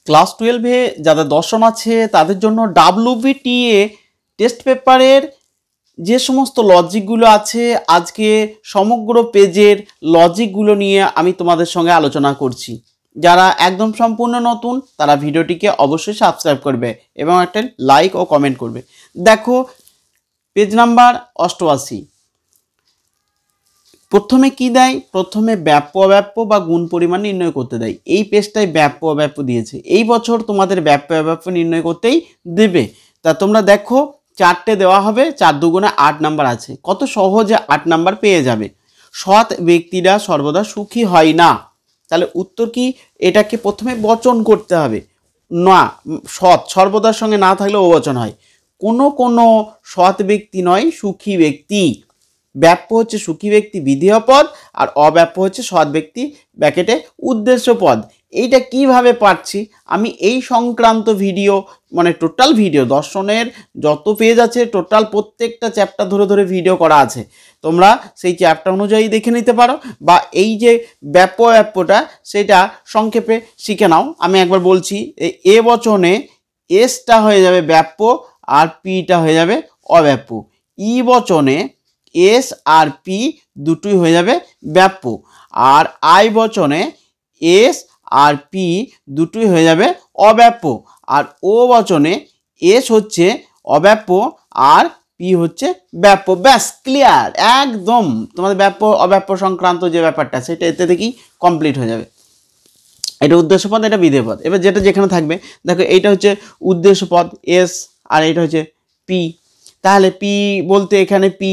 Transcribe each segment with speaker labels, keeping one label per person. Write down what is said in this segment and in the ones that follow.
Speaker 1: Class 12-এ যাদের দর্শন আছে তাদের জন্য WBTA টেস্ট পেপারের যে সমস্ত লজিকগুলো আছে আজকে সমগ্র পেজের লজিকগুলো নিয়ে আমি তোমাদের সঙ্গে আলোচনা করছি। যারা একদম সম্পূর্ণ নতুন তারা ভিডিওটিকে অবশ্যই সাবস্ক্রাইব করবে এবং একটা লাইক ও কমেন্ট করবে। দেখো পেজ নাম্বার 88। প্রথমে কি দেয়? প্রথমে ব্যাপ্য অব্যাপ্য বা গুণ পরিমাণ নির্ণয় করতে দেয়। এই পেজটাই ব্যাপ্য অব্যাপ্য দিয়েছে। এই বছর তোমাদের ব্যাপ্য অব্যাপ্য নির্ণয় করতেই দেবে। তা তোমরা দেখো 4টে দেওয়া হবে, 4 দুগুণে 8 নাম্বার আছে। কত সহজে 8 নাম্বার পেয়ে যাবে। সৎ ব্যক্তিরা সর্বদা সুখী হয় না। তাহলে উত্তর কি? এটাকে প্রথমে বচন করতে হবে। না, সৎ সর্বদার সঙ্গে না থাকলে ও বচন হয়। কোনো সৎ ব্যক্তি নয় সুখী ব্যক্তি। ব্যাপ্য হচ্ছে সুখী ব্যক্তি বিধেয় পদ, আর অব্যাপ্য হচ্ছে সৎ ব্যক্তি ব্র্যাকেটে উদ্দেশ্য পদ। এইটা কিভাবে পাচ্ছি আমি এই সংক্রান্ত ভিডিও, মানে টোটাল ভিডিও দর্শনের যত পেজ আছে টোটাল প্রত্যেকটা চ্যাপ্টার ধরে ধরে ভিডিও করা আছে। তোমরা সেই চ্যাপ্টার অনুযায়ী দেখে নিতে পারো, বা এই যে ব্যাপ্য অব্যাপ্যটা সেটা সংক্ষেপে শিখে নাও। আমি একবার বলছি, এ বচনে এসটা হয়ে যাবে ব্যাপ্য আর পিটা হয়ে যাবে অব্যাপ্য। ই বচনে এস আর পি দুটোই হয়ে যাবে ব্যাপ্য, আর আই বচনে এস আর পি দুটোই হয়ে যাবে অব্যাপ্য, আর ও বচনে এস হচ্ছে অব্যাপ্য আর পি হচ্ছে ব্যাপ্য। ব্যাস, ক্লিয়ার একদম। তোমাদের ব্যাপ্য অব্যাপ্য সংক্রান্ত যে ব্যাপারটা সেটা এতে থেকেই কমপ্লিট হয়ে যাবে। এটা উদ্দেশ্য পদ, এটা বিধেয় পদ। এবার যেটা যেখানে থাকবে দেখো, এইটা হচ্ছে উদ্দেশ্য পদ এস আর এটা হচ্ছে পি। তাহলে পি বলতে এখানে পি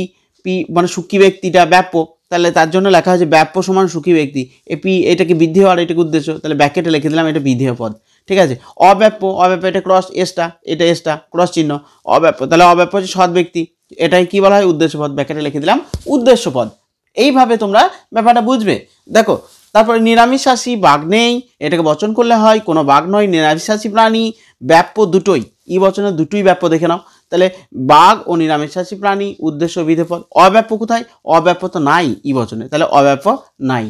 Speaker 1: মানে সুখী ব্যক্তিটা ব্যাপ্য, তাহলে তার জন্য লেখা হয়েছে ব্যাপ্য সমান সুখী ব্যক্তি। এ পি এটাকে বিধেয় আর এটাকে উদ্দেশ্য, তাহলে ব্যাকেটে লিখে দিলাম এটা বিধেয় পদ। ঠিক আছে। অব্যাপ্য এটা ক্রস এসটা, এটা এসটা ক্রস চিহ্ন অব্যাপ্য, তাহলে অব্যাপ্য হচ্ছে সৎ ব্যক্তি, এটাই কি বলা হয়? উদ্দেশ্য পদ। ব্যাকেটে লিখে দিলাম উদ্দেশ্য পদ। এইভাবে তোমরা ব্যাপারটা বুঝবে। দেখো তারপরে নিরামিষাশী বাঘ নেই, এটাকে বচন করলে হয় কোনো বাঘ নয় নিরামিষাশী প্রাণী। ব্যাপ্য দুটোই, ই বচনে দুটোই ব্যাপ্য দেখে নাও। তাহলে বাঘ ও নিরামিষাশী প্রাণী উদ্দেশ্য বিধেয় পদ। অব্যাপ্য কোথায়? অব্যাপ্য তো নাই ই বচনে, তাহলে অব্যাপ্য নাই।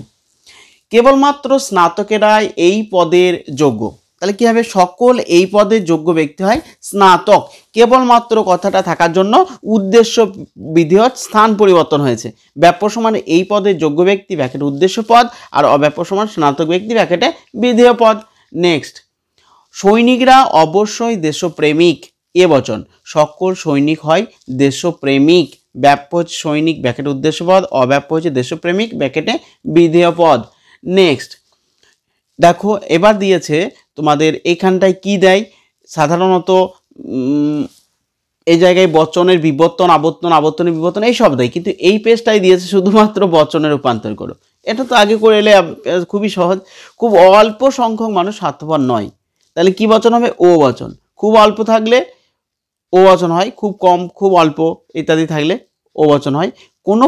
Speaker 1: কেবলমাত্র স্নাতকেরাই এই পদের যোগ্য। তাহলে কি হবে? সকল এই পদের যোগ্য ব্যক্তি হয় স্নাতক। কেবলমাত্র কথাটা থাকার জন্য উদ্দেশ্য বিধেয় স্থান পরিবর্তন হয়েছে। ব্যাপ্য সমান এই পদের যোগ্য ব্যক্তি ব্র্যাকেটে উদ্দেশ্য পদ, আর অব্যাপ্য সমান স্নাতক ব্যক্তি ব্র্যাকেটে বিধেয় পদ। নেক্সট, সৈনিকরা অবশ্যই দেশপ্রেমিক। এ বচন, সকল সৈনিক হয় দেশপ্রেমিক। ব্যাপ্য হচ্ছে সৈনিক ব্র্যাকেটে উদ্দেশ্য পদ, অব্যাপ্য হচ্ছে দেশপ্রেমিক ব্র্যাকেটে বিধেয় পদ। নেক্সট দেখো, এবার দিয়েছে তোমাদের এখানটায় কি দেয়? সাধারণত এই জায়গায় বচনের বিবর্তন আবর্তন, আবর্তনের বিবর্তন এইসব দেয়, কিন্তু এই পেজটাই দিয়েছে শুধুমাত্র বচনে রূপান্তর করো। এটা তো আগে করে এলে খুবই সহজ। খুব অল্প সংখ্যক মানুষ স্বার্থপর নয়, তাহলে কি বচন হবে? ও বচন। খুব অল্প থাকলে ও বচন হয়, খুব কম, খুব অল্প ইত্যাদি থাকলে ও বচন হয়। কোনো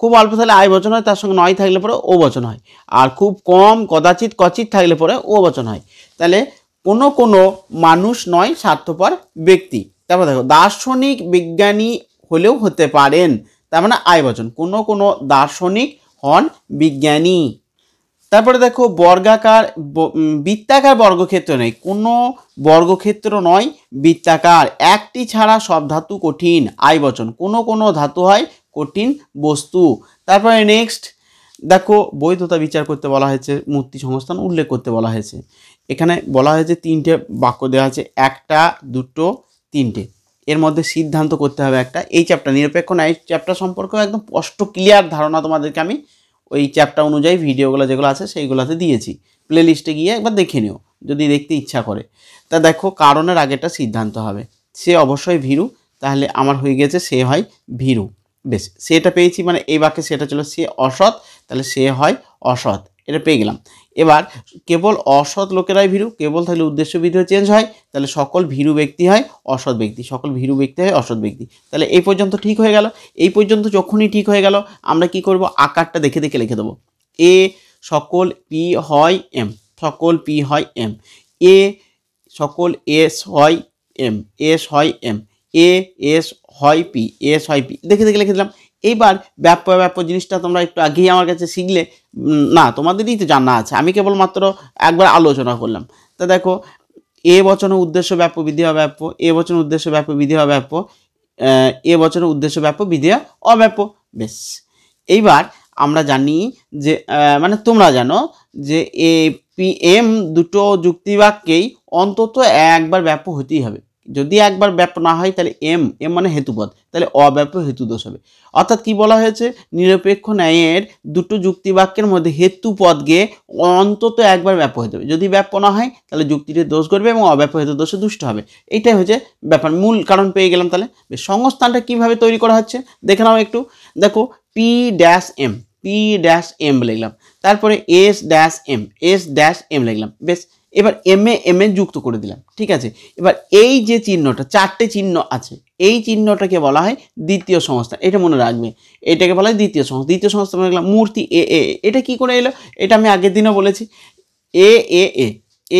Speaker 1: খুব অল্প থাকলে আই বচন হয়, তার সঙ্গে নয় থাকলে পরে ও বচন হয়। আর খুব কম কদাচিৎ কচিৎ থাকলে পরে ও বচন হয়। তাহলে কোনো মানুষ নয় স্বার্থপর ব্যক্তি। তারপর দেখো, দার্শনিক বিজ্ঞানী হলেও হতে পারেন, তার মানে আই বচন। কোনো দার্শনিক হন বিজ্ঞানী। তারপরে দেখো, বর্গাকার বৃত্তাকার বর্গক্ষেত্র নেই, কোনো বর্গক্ষেত্র নয় বৃত্তাকার। একটি ছাড়া সব ধাতু কঠিন, আই বচন। কোনো ধাতু হয় কঠিন বস্তু। তারপরে নেক্সট দেখো, বৈধতা বিচার করতে বলা হয়েছে, মূর্তি সংস্থান উল্লেখ করতে বলা হয়েছে। এখানে বলা হয়েছে 3টে বাক্য দেওয়া আছে, 1টা 2টো 3টে, এর মধ্যে সিদ্ধান্ত করতে হবে একটা। এই চ্যাপ্টার নিরপেক্ষ ন্যায় চ্যাপ্টার সম্পর্কেও একদম স্পষ্ট ক্লিয়ার ধারণা তোমাদেরকে আমি ওই চ্যাপ্টার অনুযায়ী ভিডিওগুলো যেগুলো আছে সেইগুলোতে দিয়েছি। প্লে লিস্টে গিয়ে একবার দেখে নিও যদি দেখতে ইচ্ছা করে। তা দেখো, কারণের আগেটা সিদ্ধান্ত হবে। সে অবশ্যই ভীরু, তাহলে আমার হয়ে গেছে সে হয় ভীরু। বেশ, সেটা পেয়েছি, মানে এই বাক্যে সেটা ছিল সে অসৎ, তাহলে সে হয় অসৎ, এটা পেয়ে গেলাম। এবার কেবল অসৎ লোকেরাই ভীরু, কেবল থাকলে উদ্দেশ্য বিধেয় চেঞ্জ হয়, তাহলে সকল ভীরু ব্যক্তি হয় অসৎ ব্যক্তি, সকল ভীরু ব্যক্তি হয় অসৎ ব্যক্তি। তাহলে এই পর্যন্ত ঠিক হয়ে গেল। এই পর্যন্ত যখনই ঠিক হয়ে গেল আমরা কি করব? আকারটা দেখে দেখে লিখে দেবো। এ সকল পি হয় এম, সকল পি হয় এম। এ সকল এস হয় এম, এস হয় এম। এ এস হয় পি, এস হয় পি, দেখে দেখে লিখে দিলাম। এইবার ব্যাপ্য জিনিসটা তোমরা একটু আগেই আমার কাছে শিখলে, না তোমাদেরই তো জানা আছে, আমি কেবলমাত্র একবার আলোচনা করলাম। তা দেখো এ বচনে উদ্দেশ্য ব্যাপ্য বিধেয় ব্যাপ্য, এ বচনে উদ্দেশ্য ব্যাপ্য বিধেয় ব্যাপ্য, এ বচনে উদ্দেশ্য ব্যাপ্য বিধেয় অব্যাপ্য। বেশ, এইবার আমরা জানি যে মানে তোমরা জানো যে এ পি এম দুটো যুক্তিবাক্যেই অন্তত একবার ব্যাপ্য হতেই হবে। যদি একবার ব্যাপ্য না হয় তাহলে এম মানে হেতুপদ, তাহলে অব্যাপ্য হেতুদোষ হবে। অর্থাৎ কি বলা হয়েছে, নিরপেক্ষ ন্যায়ের দুটো যুক্তিবাক্যের মধ্যে হেতুপদকে অন্তত একবার ব্যাপ্য হতে হবে। যদি ব্যাপ্য না হয় তাহলে যুক্তিটির দোষ করবে এবং অব্যাপ্য হেতুদোষে দুষ্ট হবে। এইটাই হচ্ছে ব্যাপার, মূল কারণ পেয়ে গেলাম। তাহলে সংস্থানটা কিভাবে তৈরি করা হচ্ছে দেখে নাও একটু। দেখো পি ড্যাশ এম লিখলাম, তারপরে এস ড্যাশ এম লিখলাম। বেশ, এবার এম এ যুক্ত করে দিলাম। ঠিক আছে, এবার এই যে চিহ্নটা, চারটে চিহ্ন আছে, এই চিহ্নটাকে বলা হয় দ্বিতীয় সংস্থান। এটা মনে রাখবে, এটাকে বলা হয় দ্বিতীয় সংস্থান। দ্বিতীয় সংস্থান লিখলাম মূর্তি এ এ। এটা কি করে এলো, এটা আমি আগের দিনও বলেছি। এ এ এ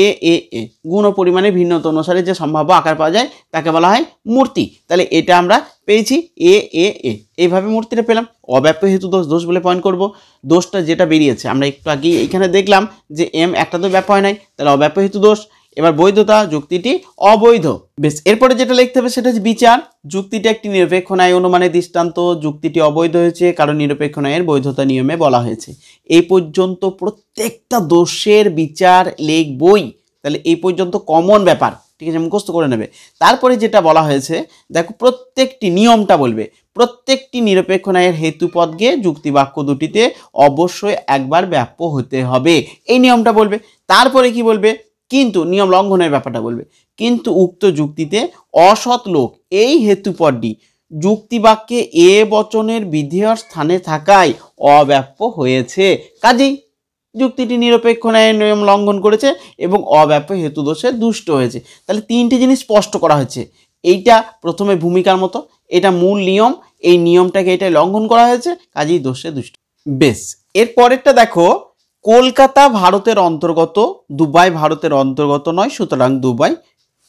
Speaker 1: এ এ এ গুণ ও পরিমাণের ভিন্নতা অনুসারে যে সম্ভাব্য আকার পাওয়া যায় তাকে বলা হয় মূর্তি। তাহলে এটা আমরা পেয়েছি এ এ এ, এইভাবে মূর্তিটা পেলাম। অব্যাপ্য হেতু দোষ বলে পয়েন্ট করব। দোষটা যেটা বেরিয়েছে আমরা একটু আগে এখানে দেখলাম যে এম একটা তো ব্যাপ্য হয় নাই, তাহলে অব্যাপ্য হেতু দোষ। এবার বৈধতা, যুক্তিটি অবৈধ। বেশ, এরপরে যেটা লিখতে হবে সেটা হচ্ছে বিচার। যুক্তিটি একটি নিরপেক্ষ ন্যায় অনুমানের দৃষ্টান্ত, যুক্তিটি অবৈধ হয়েছে কারণ নিরপেক্ষ ন্যায়ের বৈধতা নিয়মে বলা হয়েছে। এই পর্যন্ত প্রত্যেকটা দোষের বিচার লিখবই, তাহলে এই পর্যন্ত কমন ব্যাপার। ঠিক আছে, মুখস্থ করে নেবে। তারপরে যেটা বলা হয়েছে দেখো, প্রত্যেকটি নিয়মটা বলবে, প্রত্যেকটি নিরপেক্ষ ন্যায়ের হেতুপদকে যুক্তিবাক্য দুটিতে অবশ্যই একবার ব্যাপ্য হতে হবে, এই নিয়মটা বলবে। তারপরে কি বলবে, কিন্তু নিয়ম লঙ্ঘনের ব্যাপারটা বলবে। কিন্তু উক্ত যুক্তিতে অসৎ লোক এই হেতুপদটি যুক্তিবাক্যে এ বচনের বিধেয়র স্থানে থাকায় অব্যাপ্য হয়েছে, কাজেই যুক্তিটি নিরপেক্ষ ন্যায়ের নিয়ম লঙ্ঘন করেছে এবং অব্যাপ্য হেতুদোষে দুষ্ট হয়েছে। তাহলে তিনটি জিনিস স্পষ্ট করা হচ্ছে। এইটা প্রথমে ভূমিকার মতো, এটা মূল নিয়ম, এই নিয়মটাকে এটা লঙ্ঘন করা হয়েছে, কাজেই দোষে দুষ্ট। বেশ, এর পরেরটা দেখো, কলকাতা ভারতের অন্তর্গত, দুবাই ভারতের অন্তর্গত নয়, সুতরাং দুবাই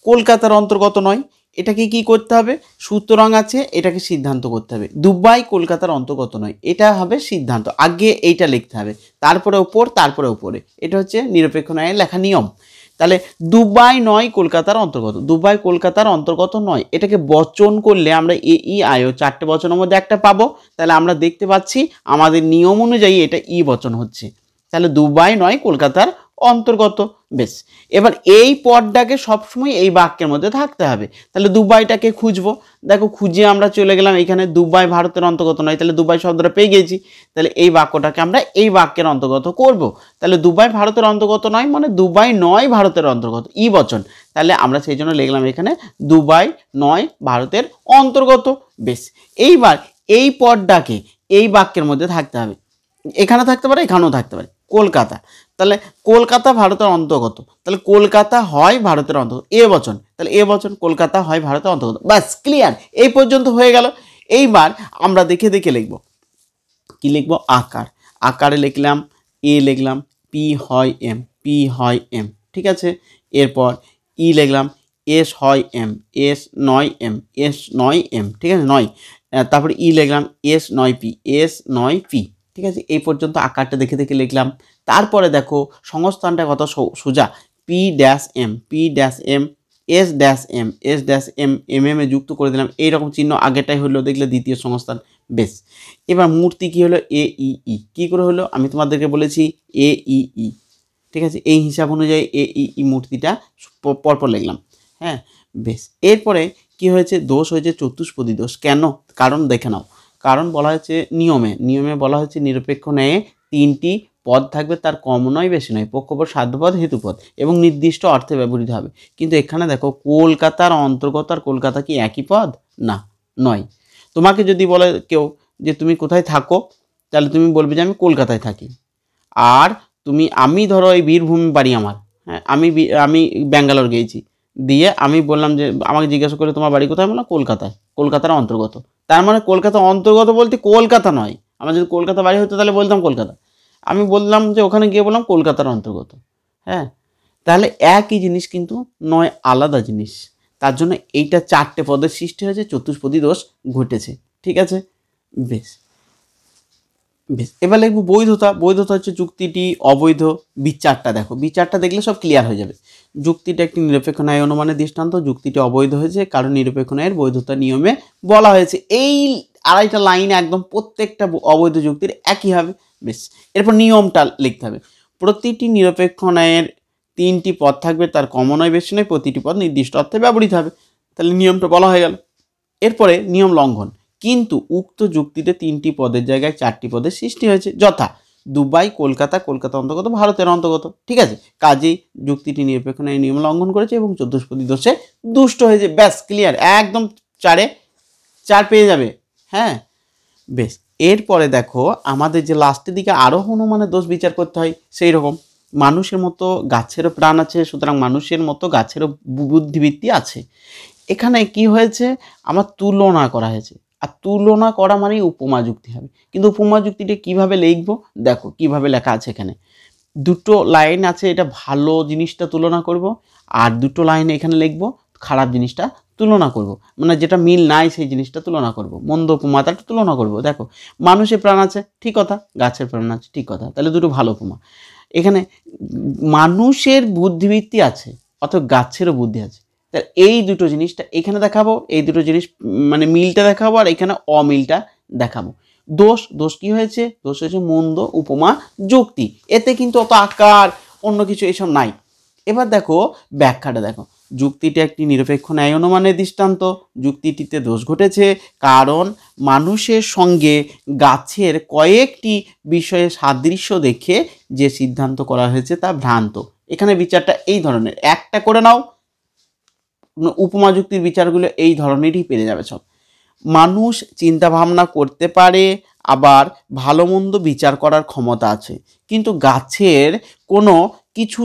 Speaker 1: কলকাতার অন্তর্গত নয়। এটাকে কি করতে হবে, সুতরাং আছে, এটাকে সিদ্ধান্ত করতে হবে। দুবাই কলকাতার অন্তর্গত নয়, এটা হবে সিদ্ধান্ত। আগে এইটা লিখতে হবে, তারপরে ওপর, তারপরে ওপরে। এটা হচ্ছে নিরপেক্ষ ন্যায়ের লেখা নিয়ম। তাহলে দুবাই নয় কলকাতার অন্তর্গত, দুবাই কলকাতার অন্তর্গত নয়, এটাকে বচন করলে আমরা এ ই আয়ো চারটে বচনের মধ্যে একটা পাবো। তাহলে আমরা দেখতে পাচ্ছি আমাদের নিয়ম অনুযায়ী এটা ই বচন হচ্ছে। তাহলে দুবাই নয় কলকাতার অন্তর্গত। বেশ, এবার এই পদটাকে সবসময় এই বাক্যের মধ্যে থাকতে হবে। তাহলে দুবাইটাকে খুঁজবো, দেখো খুঁজে আমরা চলে গেলাম এখানে, দুবাই ভারতের অন্তর্গত নয়, তাহলে দুবাই শব্দটা পেয়ে গেছি। তাহলে এই বাক্যটাকে আমরা এই বাক্যের অন্তর্গত করব। তাহলে দুবাই ভারতের অন্তর্গত নয় মানে দুবাই নয় ভারতের অন্তর্গত, ই বচন। তাহলে আমরা সেই জন্য লিখলাম এখানে দুবাই নয় ভারতের অন্তর্গত। বেশ, এইবার এই পদটাকে এই বাক্যের মধ্যে থাকতে হবে, এখানে থাকতে পারে, এখানেও থাকতে পারে। কলকাতা, তাহলে কলকাতা ভারতের অন্তর্গত, তাহলে কলকাতা হয় ভারতের অন্তর্গত, এ বচন, তাহলে এ বচন, কলকাতা হয় ভারতের অন্তর্গত। ব্যাস, ক্লিয়ার, এই পর্যন্ত হয়ে গেল। এইবার আমরা দেখে দেখে লিখব। কি লিখব, আকার, আকারে লিখলাম এ লিখলাম, পি হয় এম, পি হয় এম। ঠিক আছে, এরপর ই লিখলাম, এস হয় এম, এস নয় এম, এস নয় এম। ঠিক আছে, নয়। তারপরে ই লিখলাম, এস নয় পি, এস নয় পি। ঠিক আছে, এই পর্যন্ত আকারটা দেখে দেখে লিখলাম। তারপরে দেখো সংস্থানটা কত সোজা, P dash M, P dash M, S dash M, S dash M, M M এ যুক্ত করে দিলাম। এইরকম চিহ্ন আগেটাই হলো, দেখলে দ্বিতীয় সংস্থান। বেশ, এবার মূর্তি কি হলো, এ ই ই। কী করে হলো, আমি তোমাদেরকে বলেছি এ ই ই। ঠিক আছে, এই হিসাব অনুযায়ী এ ই ই মূর্তিটা পরপর লিখলাম। হ্যাঁ, বেশ, এরপরে কি হয়েছে, দোষ হয়েছে চতুষ্পদী দোষ। কেন, কারণ দেখে নাও। কারণ বলা হয়েছে নিয়মে বলা হয়েছে নিরপেক্ষ ন্যায়ে তিনটি পদ থাকবে, তার কম নয় বেশি নয়, পক্ষপদ, সাধ্যপদ, হেতুপদ, এবং নির্দিষ্ট অর্থে ব্যবহৃত হবে। কিন্তু এখানে দেখো কলকাতার অন্তর্গত আর কলকাতা কি একই পদ, না, নয়। তোমাকে যদি বলে কেউ যে তুমি কোথায় থাকো, তাহলে তুমি বলবে যে আমি কলকাতায় থাকি। আর আমি ধরো এই বীরভূমি বাড়ি আমার, হ্যাঁ, আমি ব্যাঙ্গালোর গিয়েছি, দিয়ে আমি বললাম যে আমাকে জিজ্ঞাসা করে তোমার বাড়ি কোথায়, বললাম কলকাতায়, কলকাতার অন্তর্গত। তার মানে কলকাতা অন্তর্গত বলতে কলকাতা নয়। আমার যদি কলকাতা বাড়ি হতো তাহলে বলতাম কলকাতা। আমি বললাম যে ওখানে গিয়ে বললাম কলকাতার অন্তর্গত। হ্যাঁ, তাহলে একই জিনিস কিন্তু নয় আলাদা জিনিস। তার জন্য এইটা চারটে পদের সৃষ্টি হয়েছে, চতুষ্পদী দোষ ঘটেছে। ঠিক আছে, বেশ। বেশ, এবার লিখবো বৈধতা। বৈধতা হচ্ছে যুক্তিটি অবৈধ। বিচারটা দেখো, বিচারটা দেখলে সব ক্লিয়ার হয়ে যাবে। যুক্তিটা একটি নিরপেক্ষ ন্যায় অনুমানের দৃষ্টান্ত। যুক্তিটি অবৈধ হয়েছে কারণ নিরপেক্ষ ন্যায়ের বৈধতা নিয়মে বলা হয়েছে। এই আড়াইটা লাইন একদম প্রত্যেকটা অবৈধ যুক্তির একই হবে। বেশ, এরপর নিয়মটা লিখতে হবে। প্রতিটি নিরপেক্ষ ন্যায়ের 3টি পদ থাকবে, তার কম নয় বেশি নয়, প্রতিটি পদ নির্দিষ্ট অর্থে ব্যবহৃত হবে। তাহলে নিয়মটা বলা হয়ে গেল। এরপরে নিয়ম লঙ্ঘন। কিন্তু উক্ত যুক্তিতে 3টি পদের জায়গায় 4টি পদের সৃষ্টি হয়েছে, যথা দুবাই, কলকাতা, কলকাতা অন্তর্গত, ভারতের অন্তর্গত। ঠিক আছে, কাজেই যুক্তিটি নিরপেক্ষ ন্যায় নিয়ম লঙ্ঘন করেছে এবং চতুষ্পদী দোষে দুষ্ট হয়েছে। ব্যাস, ক্লিয়ার, একদম 4-এ 4 পেয়ে যাবে। হ্যাঁ, বেশ। এরপরে দেখো আমাদের যে লাস্টের দিকে আরোহ অনুমানের দোষ বিচার করতে হয়, সেই রকম মানুষের মতো গাছেরও প্রাণ আছে, সুতরাং মানুষের মতো গাছেরও বুদ্ধিবৃত্তি আছে। এখানে কি হয়েছে, আমার তুলনা করা হয়েছে, আর তুলনা করা মানেই উপমা যুক্তি হবে। কিন্তু উপমা যুক্তিটা কীভাবে লিখবো দেখো, কিভাবে লেখা আছে এখানে। দুটো লাইন আছে, এটা ভালো জিনিসটা তুলনা করব, আর দুটো লাইন এখানে লিখবো খারাপ জিনিসটা তুলনা করব, মানে যেটা মিল নাই সেই জিনিসটা তুলনা করব, মন্দ উপমাটা তুলনা করব। দেখো, মানুষের প্রাণ আছে, ঠিক কথা, গাছের প্রাণ আছে, ঠিক কথা, তাহলে দুটো ভালো উপমা। এখানে মানুষের বুদ্ধিবৃত্তি আছে, অথবা গাছেরও বুদ্ধি আছে। তাহলে এই দুটো জিনিসটা এখানে দেখাবো, এই দুটো জিনিস মানে মিলটা দেখাবো, আর এখানে অমিলটা দেখাবো। দোষ, দোষ কি হয়েছে, দোষ হয়েছে মন্দ উপমা যুক্তি। এতে কিন্তু অত আকার অন্য কিছু এসব নাই। এবার দেখো ব্যাখ্যাটা দেখো। যুক্তিটি একটি নিরপেক্ষ ন্যায় অনুমানের দৃষ্টান্ত। যুক্তিটিতে দোষ ঘটেছে কারণ মানুষের সঙ্গে গাছের কয়েকটি বিষয়ে সাদৃশ্য দেখে যে সিদ্ধান্ত করা হয়েছে তা ভ্রান্ত। এখানে বিচারটা এই ধরনের, একটা করে নাও, উপমা যুক্তির বিচারগুলো এই ধরনেরই পেরে যাবে সব। মানুষ চিন্তা ভাবনা করতে পারে, আবার ভালো মন্দ বিচার করার ক্ষমতা আছে, কিন্তু গাছের কোনো কিছু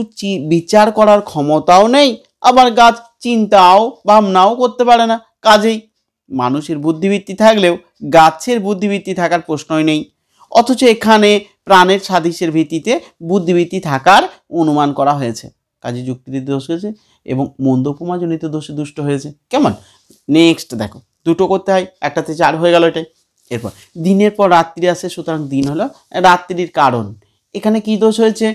Speaker 1: বিচার করার ক্ষমতাও নেই, আবার গাছ চিন্তাও ভাবনাও করতে পারে না। কাজেই মানুষের বুদ্ধিবৃত্তি থাকলেও গাছের বুদ্ধিবৃত্তি থাকার প্রশ্নই নেই। অথচ এখানে প্রাণের সাদৃশ্যের ভিত্তিতে বুদ্ধিবৃত্তি থাকার অনুমান করা হয়েছে। কাজে যুক্তিতে দোষ হয়েছে এবং মন্দ উপমাজনিত দোষে দুষ্ট হয়েছে। কেমন? নেক্সট দেখো, দুটো করতে হয়, একটাতে 4 হয়ে গেল এটাই। এরপর দিনের পর রাত্রি আসে, সুতরাং দিন হলো রাত্রির কারণ। এখানে কি দোষ হয়েছে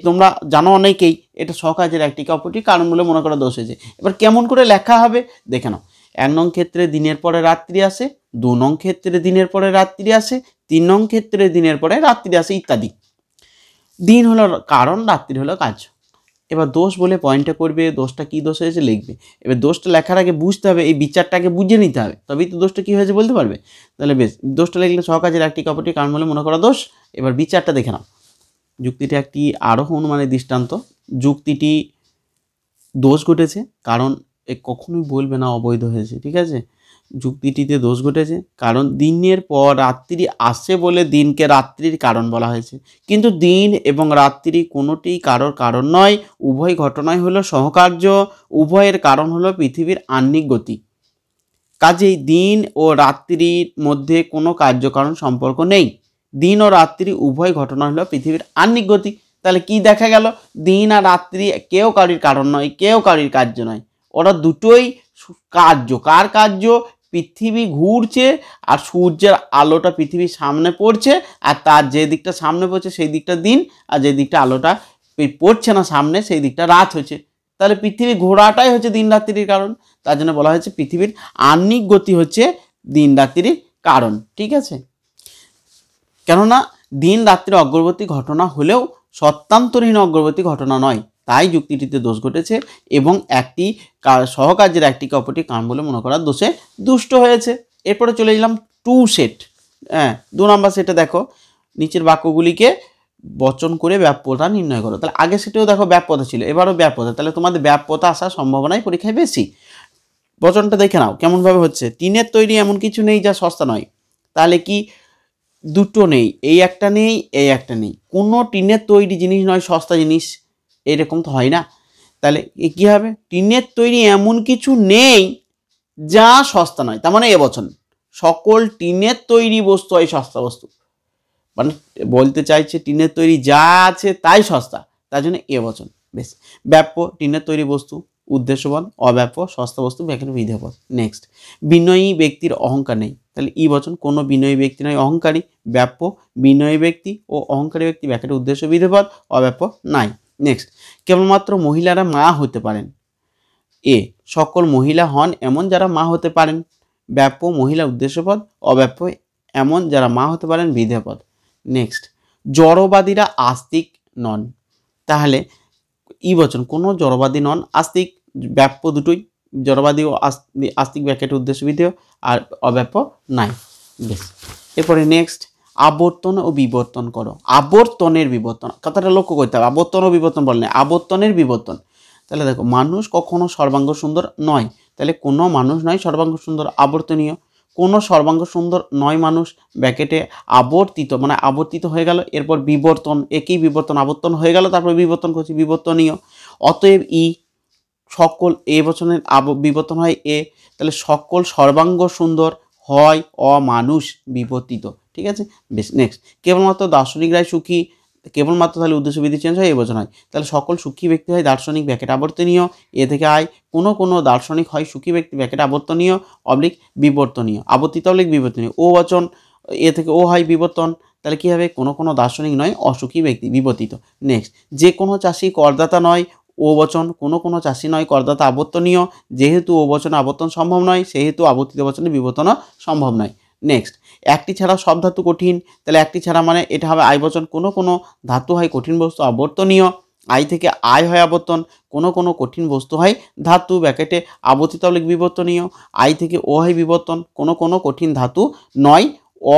Speaker 1: তোমরা জানো অনেকেই, এটা সকাজের একটিকে অপরটি কারণ বলে মনে করা দোষ হয়েছে। এবার কেমন করে লেখা হবে দেখে নাও। 1 নং ক্ষেত্রে দিনের পরে রাত্রি আসে, 2 নং ক্ষেত্রে দিনের পরে রাত্রি আসে, 3 নং ক্ষেত্রে দিনের পরে রাত্রি আসে ইত্যাদি। দিন হলো কারণ, রাত্রি হলো কাজ। এবার দোষ বলে পয়েন্টটা করবে, দোষটা কী দোষ হয়েছে লিখবে। এবার দোষটা লেখার আগে বুঝতে হবে, এই বিচারটাকে বুঝে নিতে হবে, তবেই তো দোষটা কী হয়েছে বলতে পারবে। তাহলে বেশ, দোষটা লিখলে সহকাজের একটি অপরটি কারণ বলে মনে করা দোষ। এবার বিচারটা দেখে নাও। যুক্তিটি একটি আরোহ অনুমানের দৃষ্টান্ত। যুক্তিটি দোষ ঘটেছে কারণ কখনোই বলবে না অবৈধ হয়েছে, ঠিক আছে। যুক্তিটিতে দোষ ঘটেছে কারণ দিনের পর রাত্রি আসে বলে দিনকে রাত্রির কারণ বলা হয়েছে, কিন্তু দিন এবং রাত্রি কোনোটি কারোর কারণ নয়, উভয় ঘটনাই হলো সহকার্য, উভয়ের কারণ হলো পৃথিবীর আহ্নিক গতি। কাজেই দিন ও রাত্রির মধ্যে কোনো কার্যকারণ সম্পর্ক নেই। দিন ও রাত্রি উভয় ঘটনা হলো পৃথিবীর আহ্নিক গতি। তাহলে কি দেখা গেল, দিন আর রাত্রি কেউ কারোর কারণ নয়, কেউ কারোর কার্য নয়, ওরা দুটোই কার্য। কার কার্য? পৃথিবী ঘুরছে আর সূর্যের আলোটা পৃথিবীর সামনে পড়ছে, আর তার যে দিকটা সামনে পড়ছে সেই দিকটা দিন, আর যে দিকটা আলোটা পড়ছে না সামনে সেই দিকটা রাত হচ্ছে। তাহলে পৃথিবী ঘোরাটাই হচ্ছে দিন রাত্রির কারণ। তার জন্য বলা হয়েছে পৃথিবীর আহ্নিক গতি হচ্ছে দিন রাত্রির কারণ, ঠিক আছে। কেননা দিন রাত্রির অগ্রবর্তী ঘটনা হলেও সত্যান্তরহীন অগ্রবর্তী ঘটনা নয়, তাই যুক্তিটিতে দোষ ঘটেছে এবং একটি সহকার্যের একটিকে অপরটি কারণ বলে মনে করার দোষে দুষ্ট হয়েছে। এরপরে চলে গেলাম 2 সেট। 2 নম্বর সেটে দেখো, নিচের বাক্যগুলিকে বচন করে ব্যাপ্যতা নির্ণয় করো। তাহলে আগে সেটাও দেখো ব্যাপ্যতা ছিল, এবারও ব্যাপ্যতা, তাহলে তোমাদের ব্যাপ্যতা আসার সম্ভাবনাই পরীক্ষায় বেশি। বচনটা দেখে নাও কেমনভাবে হচ্ছে। টিনের তৈরি এমন কিছু নেই যা সস্তা নয়। তাহলে কি দুটো নেই, এই একটা নেই, এই একটা নেই, কোনো টিনের তৈরি জিনিস নয় সস্তা জিনিস, এরকম তো হয় না। তাহলে কী হবে, টিনের তৈরি এমন কিছু নেই যা সস্তা নয়, তার মানে এ বচন। সকল টিনের তৈরি বস্তু হয় সস্তা বস্তু, মানে বলতে চাইছে টিনের তৈরি যা আছে তাই সস্তা, তার জন্য এ বচন। বেশ, ব্যাপ্য টিনের তৈরি বস্তু, উদ্দেশ্যপদ অব্যাপ্য সস্তা বস্তু ব্যাকেটে বিধেয় পদ। নেক্সট, বিনয়ী ব্যক্তির অহংকার নেই, তাহলে ই বচন, কোনো বিনয়ী ব্যক্তি নয় অহংকারী, ব্যাপ্য বিনয়ী ব্যক্তি ও অহংকারী ব্যক্তি ব্যাকেটে উদ্দেশ্য বিধেয় পদ অব্যাপ্য নাই। নেক্সট, কেবলমাত্র মহিলারা মা হতে পারেন, এ সকল মহিলা হন এমন যারা মা হতে পারেন, ব্যাপ্য মহিলা উদ্দেশ্যপদ অব্যাপ্য এমন যারা মা হতে পারেন বিধেয় পদ। নেক্সট, জড়বাদীরা আস্তিক নন, তাহলে ই বচন, কোনো জড়বাদী নন আস্তিক, ব্যাপ্য দুটোই, জড়বাদী ও আস্তিক ব্যাকেটে উদ্দেশ্য বিধেয় আর অব্যাপ্য নাই। বেশ, এরপরে নেক্সট, আবর্তন ও বিবর্তন করো। আবর্তনের বিবর্তন কথাটা লক্ষ্য করতে হবে, আবর্তন ও বিবর্তন বলে না, আবর্তনের বিবর্তন। তাহলে দেখো, মানুষ কখনো সর্বাঙ্গ সুন্দর নয়, তাহলে কোনো মানুষ নয় সর্বাঙ্গ সুন্দর, আবর্তনীয়। কোনো সর্বাঙ্গ সুন্দর নয় মানুষ ব্যাকেটে আবর্তিত, মানে আবর্তিত হয়ে গেল, এরপর বিবর্তন, একই বিবর্তন, আবর্তন হয়ে গেল, তারপর বিবর্তন করছি, বিবর্তনীয়। অতএব ই সকল, এ বচনের বিবর্তন হয় এ, তাহলে সকল সর্বাঙ্গ সুন্দর হয় অমানুষ বিবর্তিত। ঠিক আছে, বেশ। নেক্সট, কেবলমাত্র দার্শনিকরাই সুখী, কেবলমাত্র তাহলে উদ্দেশ্য বিধি চেঞ্জ হয়, এ বচন হয়, তাহলে সকল সুখী ব্যক্তি হয় দার্শনিক ব্যাকেট আবর্তনীয়, এ থেকে আয়, কোনো দার্শনিক হয় সুখী ব্যক্তি ব্যাকেট আবর্তনীয় অবলিক বিবর্তনীয়, আবর্তিত অবলিক বিবর্তনীয়। ও বচন, এ থেকে ও হয় বিবর্তন, তাহলে কী হবে, কোনো দার্শনিক নয় অসুখী ব্যক্তি বিবর্তিত। নেক্সট, যে কোনো চাষি করদাতা নয়, ও বচন, কোনো চাষি নয় করদাতা আবর্তনীয়, যেহেতু ও বচনে আবর্তন সম্ভব নয় সেহেতু আবর্তিত বচনে বিবর্তনও সম্ভব নয়। নেক্সট, একটি ছাড়া সব ধাতু কঠিন, তাহলে একটি ছাড়া মানে এটা হবে আই বচন, কোনো ধাতু হয় কঠিন বস্তু আবর্তনীয়, আই থেকে আয় হয় আবর্তন, কোনো কঠিন বস্তু হয় ধাতু ব্যাকেটে আবর্তিত অবলিক বিবর্তনীয়, আই থেকে ও হয় বিবর্তন, কোনো কঠিন ধাতু নয়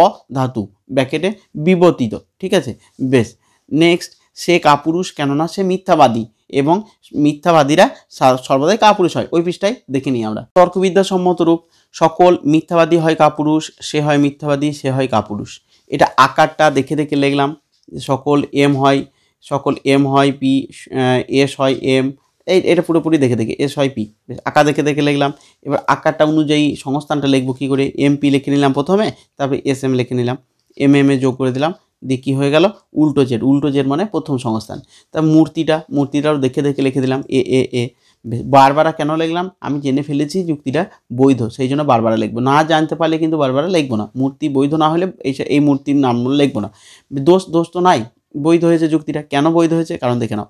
Speaker 1: অধাতু ব্যাকেটে বিবর্তিত। ঠিক আছে, বেশ। নেক্সট, সে কাপুরুষ কেননা সে মিথ্যাবাদী, এবং মিথ্যাবাদীরা সর্বদাই কাপুরুষ হয়, ওই পৃষ্ঠায় দেখে নিই আমরা। তর্কবিদ্যা সম্মত রূপ, সকল মিথ্যাবাদী হয় কাপুরুষ, সে হয় মিথ্যাবাদী, সে হয় কাপুরুষ। এটা আকারটা দেখে লিখলাম, সকল এম হয় পি, এস হয় এম, এটা পুরোপুরি দেখে এস হয় পি, আকার দেখে লিখলাম। এবার আকারটা অনুযায়ী সংস্থানটা লিখবো কী করে, এম পি লিখে নিলাম প্রথমে, তারপরে এস এম লিখে নিলাম, এম এ যোগ করে দিলাম, দিয়ে কী হয়ে গেল উল্টো জেড মানে প্রথম সংস্থান। তা মূর্তিটাও দেখে লিখে দিলাম এ এ এ। বারবার কেন লিখলাম, আমি জেনে ফেলেছি যুক্তিটা বৈধ, সেই জন্য বারবার লিখবো, না জানতে পারলে কিন্তু বারবার লিখবো না, মূর্তি বৈধ না হলে এই মূর্তির নাম লিখবো না। দোষ তো নাই, বৈধ হয়েছে যুক্তিটা, কেন বৈধ হয়েছে কারণ দেখে নাও,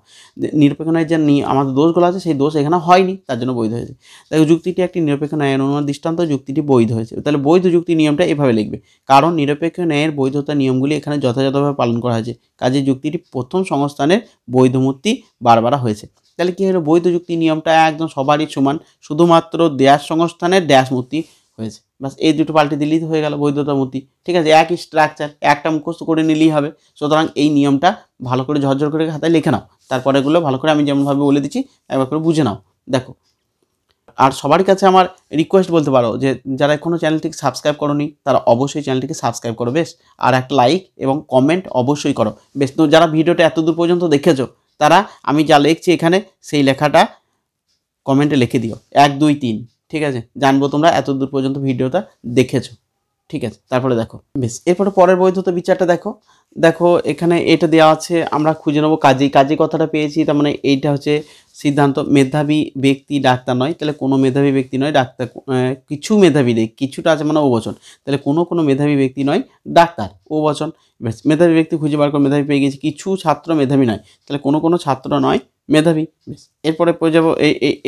Speaker 1: নিরপেক্ষ ন্যায়ের যে আমাদের দোষগুলো আছে সেই দোষ এখানে হয়নি, তার জন্য বৈধ হয়েছে। দেখো, যুক্তিটি একটি নিরপেক্ষ ন্যায়ের অনুমান দৃষ্টান্ত, যুক্তিটি বৈধ হয়েছে, তাহলে বৈধ যুক্তি নিয়মটা এভাবে লিখবে, কারণ নিরপেক্ষ ন্যায়ের বৈধতা নিয়মগুলি এখানে যথাযথভাবে পালন করা হয়েছে, কাজে যুক্তিটি প্রথম সংস্থানের বৈধ মূর্তি বারবার হয়েছে। তাহলে কী হলো, বৈধ যুক্তি নিয়মটা একদম সবারই সমান, শুধুমাত্র ড্যাশ সংস্থানের ড্যাশ মূর্তি হয়েছে, বাস এই দুটো পাল্টে দিলেই হয়ে গেল বৈধতা মূর্তি। ঠিক আছে, একই স্ট্রাকচার, একটা মুখস্থ করে নিলেই হবে। সুতরাং এই নিয়মটা ভালো করে ঝরঝর করে খাতায় লিখে নাও, তারপরেগুলো ভালো করে আমি যেমনভাবে বলে দিচ্ছি একবার করে বুঝে নাও। দেখো, আর সবার কাছে আমার রিকোয়েস্ট বলতে পারো যে যারা এখনও চ্যানেলটিকে সাবস্ক্রাইব করোনি তারা অবশ্যই চ্যানেলটিকে সাবস্ক্রাইব করো, বেশ, আর একটা লাইক এবং কমেন্ট অবশ্যই করো, বেশ। তো যারা ভিডিওটা এত দূর পর্যন্ত দেখেছো তারা আমি যা লিখছি এখানে সেই লেখাটা কমেন্টে লিখে দিও 1 2 3, ঠিক আছে, জানবো তোমরা এত দূর পর্যন্ত ভিডিওটা দেখেছো। ঠিক আছে, তারপরে দেখো, বেশ, এরপরে পরের বৈধতা বিচারটা দেখো এখানে এটা দেওয়া আছে, আমরা খুঁজে নেবো কাজী কথাটা পেয়েছি, তার মানে এইটা হচ্ছে সিদ্ধান্ত, মেধাবী ব্যক্তি ডাক্তার নয়, তাহলে কোনো মেধাবী ব্যক্তি নয় ডাক্তার, কিছু মেধাবী নেই, কিছুটা আছে মানে ও বচন, তাহলে কোনো মেধাবী ব্যক্তি নয় ডাক্তার, ও বচন। বেশ, মেধাবী ব্যক্তি খুঁজে বার করে মেধাবী পেয়ে গেছি, কিছু ছাত্র মেধাবী নয়, তাহলে কোনো ছাত্র নয় মেধাবী। বেশ, এরপরে পেয়ে যাবো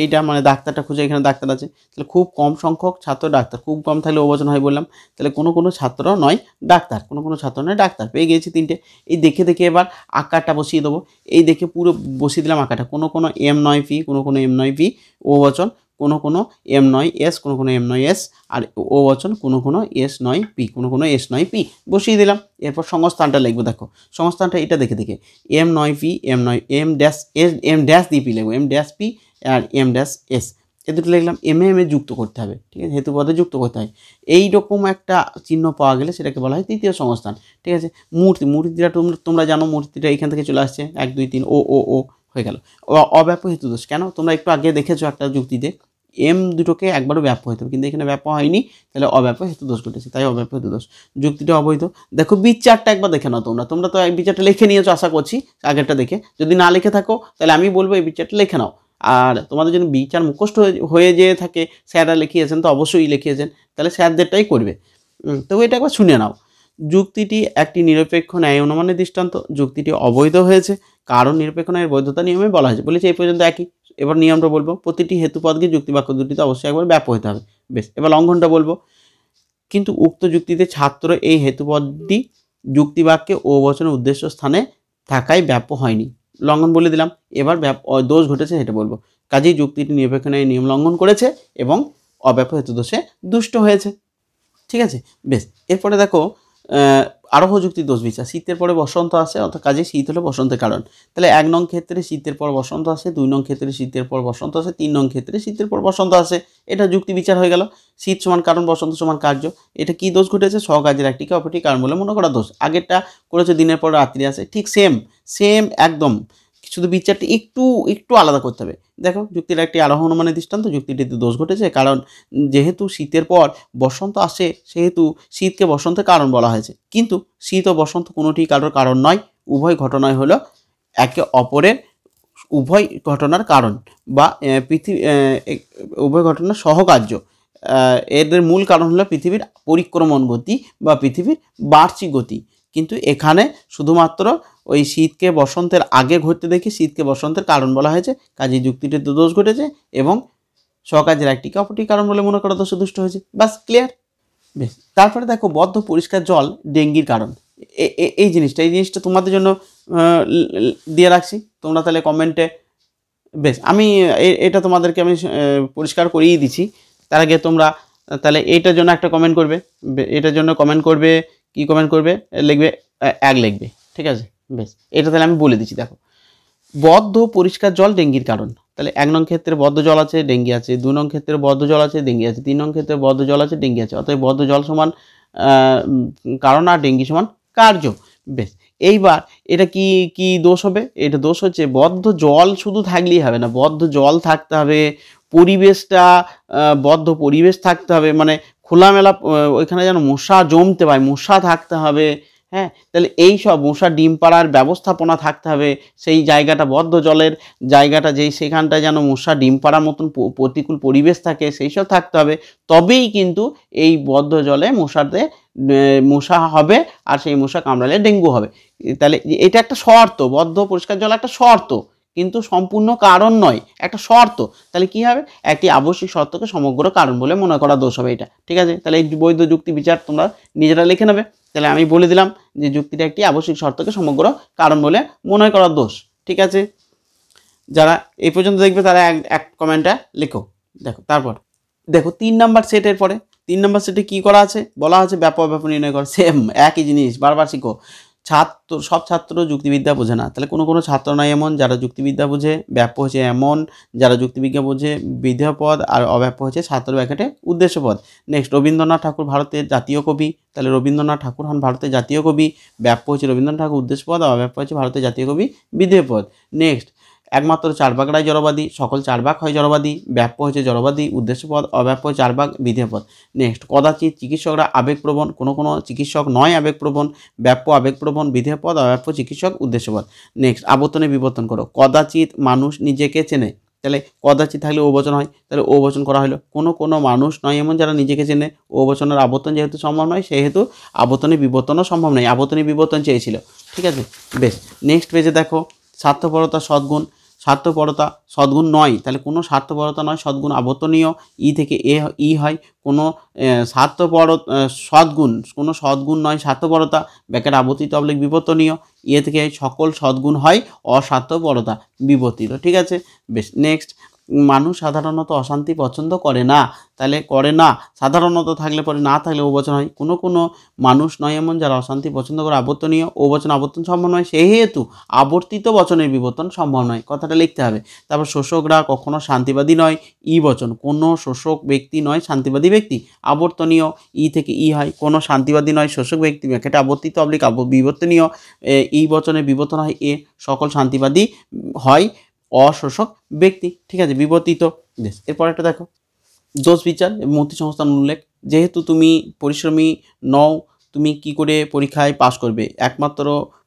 Speaker 1: এইটা মানে ডাক্তারটা খুঁজে, এখানে ডাক্তার আছে, তাহলে খুব কম সংখ্যক ছাত্র ডাক্তার, খুব কম থাকলে ও বচন হয় বললাম, তাহলে কোনো ছাত্র নয় ডাক্তার, কোনো ছাত্র নয় ডাক্তার, পেয়ে গিয়েছি 3টে। এই দেখে এবার আকারটা বসিয়ে দেবো, এই দেখে পুরো বসিয়ে দিলাম আকারটা, কোনো এম নয় পি, কোনো এম নয় পি, ও বচন, কোনো এম নয় এস, কোনো এম নয় এস, আর ও বচন কোনো এস নয় পি, কোনো এস নয় পি বসিয়ে দিলাম। এরপর সংস্থানটা লিখবো, দেখো সংস্থানটা এটা দেখে এম নয় P, M dash S, M dash দিয়ে পি লিখবো, এম ড্যাশ পি আর এম ড্যাশ এস, এ দুটো লিখলাম, এম এ যুক্ত করতে হবে, ঠিক আছে, হেতু পদে যুক্ত করতে হয়। এইরকম একটা চিহ্ন পাওয়া গেলে সেটাকে বলা হয় তৃতীয় সংস্থান। ঠিক আছে, মূর্তিটা তোমরা জানো, মূর্তিটা এখান থেকে চলে আসছে 1 2 3 ও হয়ে গেল। অব্যাপ্য হেতু দোষ কেন, তোমরা একটু আগে দেখেছো একটা যুক্তিতে, এম দুটোকে একবারও ব্যাপ্য হতে হবে, কিন্তু এখানে ব্যাপ্য হয়নি, তাহলে অব্যাপ্য হেতু দোষ ঘটেছে, তাই অব্যাপ্য হেতু দোষ, যুক্তিটা অবৈধ। দেখো বিচারটা একবার দেখে নাও, তোমরা তো এই বিচারটা লিখে নিয়েছো আশা করছি আগেরটা দেখে, যদি না লিখে থাকো তাহলে আমি বলবো এই বিচারটা লিখে নাও, আর তোমাদের যদি বিচার মুখস্থ হয়ে যেয়ে থাকে, স্যাররা লিখিয়েছেন তো অবশ্যই লিখিয়েছেন, তাহলে স্যারদেরটাই করবে। তো এটা একবার শুনে নাও। যুক্তিটি একটি নিরপেক্ষ ন্যায় অনুমানের দৃষ্টান্ত। যুক্তিটি অবৈধ হয়েছে কারণ নিরপেক্ষ ন্যায়ের বৈধতা নিয়মে বলা হয়েছে। বলেছে এই পর্যন্ত একই। এবার নিয়মটা বলবো, প্রতিটি হেতুপদকে যুক্তিবাক্য দুটিতে অবশ্যই একবার ব্যাপ্য হতে হবে। বেশ, এবার লঙ্ঘনটা বলবো। কিন্তু উক্ত যুক্তিতে ছাত্র এই হেতুপদটি যুক্তিবাক্যে ও বচনের উদ্দেশ্য স্থানে থাকায় ব্যাপ্য হয়নি। লঙ্ঘন বলে দিলাম। এবার দোষ ঘটেছে সেটা বলবো। কাজেই যুক্তিটি নিরপেক্ষ ন্যায় নিয়ম লঙ্ঘন করেছে এবং অব্যাপ্য হেতুদোষে দুষ্ট হয়েছে। ঠিক আছে, বেশ। এরপরে দেখো আরোহ যুক্তির দোষ বিচার। শীতের পরে বসন্ত আসে, অর্থাৎ কাজে শীত হলো বসন্তের কারণ। তাহলে 1 নং ক্ষেত্রে শীতের পর বসন্ত আসে, 2 নং ক্ষেত্রে শীতের পর বসন্ত আসে, 3 নং ক্ষেত্রে শীতের পর বসন্ত আসে। এটা যুক্তি বিচার হয়ে গেল। শীত সমান কারণ, বসন্ত সমান কার্য। এটা কি দোষ ঘটেছে? স্বকার্যের একটিকে অপরটি কারণ বলে মনে করা দোষ। আগেরটা করেছে দিনের পর রাত্রি আসে, ঠিক সেম একদম, শুধু বিচারটি একটু আলাদা করতে হবে। দেখো, যুক্তির একটি আরোহ অনুমানের দৃষ্টান্ত। যুক্তিটিতে দোষ ঘটেছে কারণ যেহেতু শীতের পর বসন্ত আসে সেহেতু শীতকে বসন্তের কারণ বলা হয়েছে, কিন্তু শীত ও বসন্ত কোনোটি কারোর কারণ নয়। উভয় ঘটনাই হলো একে অপরের উভয় ঘটনার কারণ বা উভয় ঘটনার সহকার্য। এদের মূল কারণ হলো পৃথিবীর পরিক্রমণ গতি বা পৃথিবীর বার্ষিক গতি। কিন্তু এখানে শুধুমাত্র ওই শীতকে বসন্তের আগে ঘটতে দেখে শীতকে বসন্তের কারণ বলা হয়েছে। কাজে যুক্তিটিতে দোষ ঘটেছে এবং স্বকার্যের একটিকে অপরটি কারণ বলে মনে করা দোষে দুষ্ট হয়েছে। বাস, ক্লিয়ার। বেশ, তারপরে দেখো বদ্ধ পরিষ্কার জল ডেঙ্গির কারণ। এই জিনিসটা তোমাদের জন্য দিয়ে রাখছি, তোমরা তাহলে কমেন্টে। বেশ, আমি এটা তোমাদেরকে আমি পরিষ্কার করিয়ে দিচ্ছি। তার আগে তোমরা তাহলে এইটার জন্য একটা কমেন্ট করবে। এটার জন্য কমেন্ট করবে, কি কমেন্ট করবে? লিখবে 1 লিখবে, ঠিক আছে? বেশ, এটা তাহলে আমি বলে দিচ্ছি। দেখো, বদ্ধ পরিষ্কার জল ডেঙ্গির কারণ। তাহলে 1 নং ক্ষেত্রে বদ্ধ জল আছে, ডেঙ্গি আছে। 2 নং ক্ষেত্রে বদ্ধ জল আছে, ডেঙ্গি আছে। 3 নং ক্ষেত্রে বদ্ধ জল আছে, ডেঙ্গি আছে। অতএব বদ্ধ জল সমান কারণ আর ডেঙ্গি সমান কার্য। বেশ, এইবার এটা কি দোষ হবে? এটা দোষ হচ্ছে বদ্ধ জল শুধু থাকলেই হবে না, বদ্ধ জল থাকতে হবে, পরিবেশটা বদ্ধ পরিবেশ থাকতে হবে, মানে খোলামেলা, ওইখানে যেন মশা জমতে পায়, মশা থাকতে হবে। হ্যাঁ, তাহলে এই সব মশা ডিম পাড়ার ব্যবস্থাপনা থাকতে হবে। সেই জায়গাটা বদ্ধ জলের জায়গাটা সেখানটায় যেন মশা ডিম পাড়ার মতন প্রতিকূল পরিবেশ থাকে, সেই সব থাকতে হবে। তবেই কিন্তু এই বদ্ধ জলে মশা হবে, আর সেই মশা কামড়ালে ডেঙ্গু হবে। তাহলে এটা একটা শর্ত, বদ্ধ পরিষ্কার জল একটা শর্ত, কিন্তু সম্পূর্ণ কারণ নয়, একটা শর্ত। তাহলে কি হবে? একটি আবশ্যিক শর্তকে সমগ্র কারণ বলে মনে করা দোষ হবে এটা। ঠিক আছে, তাহলে এই বৈধ যুক্তি বিচার তোমরা নিজেরা লিখে নেবে। তাহলে আমি বলে দিলাম যে যুক্তিটা একটি আবশ্যিক শর্তকে সমগ্র কারণ বলে মনে করা দোষ। ঠিক আছে, যারা এই পর্যন্ত দেখবে তারা এক কমেন্টটা লেখো। তারপর দেখো 3 নাম্বার সেটের পরে 3 নাম্বার সেটে কি করা আছে? বলা আছে ব্যাপক ব্যাপক নির্ণয় করা। সেম একই জিনিস, বারবার শিখো। সব ছাত্র যুক্তিবিদ্যা বোঝে না। তাহলে কোনো ছাত্র নয় এমন যারা যুক্তিবিদ্যা বোঝে। ব্যাপ্য হচ্ছে এমন যারা যুক্তিবিজ্ঞান বোঝে। বিধেয় পদ, আর অব্যাপ্য হচ্ছে ছাত্র ব্যাকেটে উদ্দেশ্য পদ। নেক্সট, রবীন্দ্রনাথ ঠাকুর ভারতের জাতীয় কবি। তাহলে রবীন্দ্রনাথ ঠাকুর হন ভারতের জাতীয় কবি। ব্যাপ্য হচ্ছে রবীন্দ্রনাথ ঠাকুর উদ্দেশ্য পদ, আর অব্যাপ্য হচ্ছে ভারতের জাতীয় কবি বিধেয় পদ। নেক্সট, একমাত্র চারবাগড়াই জড়বাদী, সকল চারবাগ হয় জড়বাদী। ব্যাপ্য হচ্ছে জড়বাদী উদ্দেশ্য পদ, অব্যাপ্য চারবাগ বিধেয় পদ। নেক্সট, কদাচিৎ চিকিৎসকরা আবেগপ্রবণ, কোনো চিকিৎসক নয় আবেগপ্রবণ। ব্যাপ্য আবেগপ্রবণ বিধেয় পদ, অব্যাপ্য চিকিৎসক উদ্দেশ্য পদ। নেক্সট, আবর্তনে বিবর্তন করো। কদাচিৎ মানুষ নিজেকে চেনে। তাহলে কদাচিৎ থাকলে ও বচন হয়, তাহলে ও বচন করা হলো। কোনো মানুষ নয় এমন যারা নিজেকে চেনে। ও বচনের আবর্তন যেহেতু সম্ভব নয় সেহেতু আবর্তনে বিবর্তনও সম্ভব নয়, আবর্তনে বিবর্তন চেয়েছিল। ঠিক আছে, বেশ। নেক্সট পেজে দেখো, স্বার্থপরতা সদ্গুণ। স্বার্থপরতা সদ্গুণ নয়, তাহলে কোনো স্বার্থপরতা নয়, সদ্গুণ আবর্তনীয়। ই থেকে ই হয়। কোনো সদ্গুণ, কোনো সদ্গুণ নয় স্বার্থপরতা, ব্যাকেট আবর্তিত অবলিক বিবর্তনীয়। ইয়ে থেকে সকল সদ্গুণ হয় অস্বার্থপরতা বিবর্তিত। ঠিক আছে, বেশ। নেক্সট, মানুষ সাধারণত অশান্তি পছন্দ করে না। তাহলে করে না সাধারণত থাকলে পরে, না থাকলে ও বচন হয়। কোনো মানুষ নয় এমন যারা অশান্তি পছন্দ করে, আবর্তনীয়। ও বচন আবর্তন সম্ভব নয় সেহেতু আবর্তিত বচনের বিবর্তন সম্ভব নয়, কথাটা লিখতে হবে। তারপর শোষকরা কখনো শান্তিবাদী নয়, ই বচন। কোনো শোষক ব্যক্তি নয় শান্তিবাদী ব্যক্তি, আবর্তনীয়। ই থেকে ই হয়। কোনো শান্তিবাদী নয় শোষক ব্যক্তি, ব্যাকেটে আবর্তিত অবলিক বিবর্তনীয়। ই বচনের বিবর্তন হয় এ, সকল শান্তিবাদী হয় অশোষক ব্যক্তি। ঠিক আছে, বিবর্তিত। বেশ, এরপর একটা দেখো, দোষ বিচার মূর্তি সংস্থান উল্লেখ। যেহেতু তুমি পরিশ্রমী নও, তুমি কি করে পরীক্ষায় পাশ করবে? একমাত্র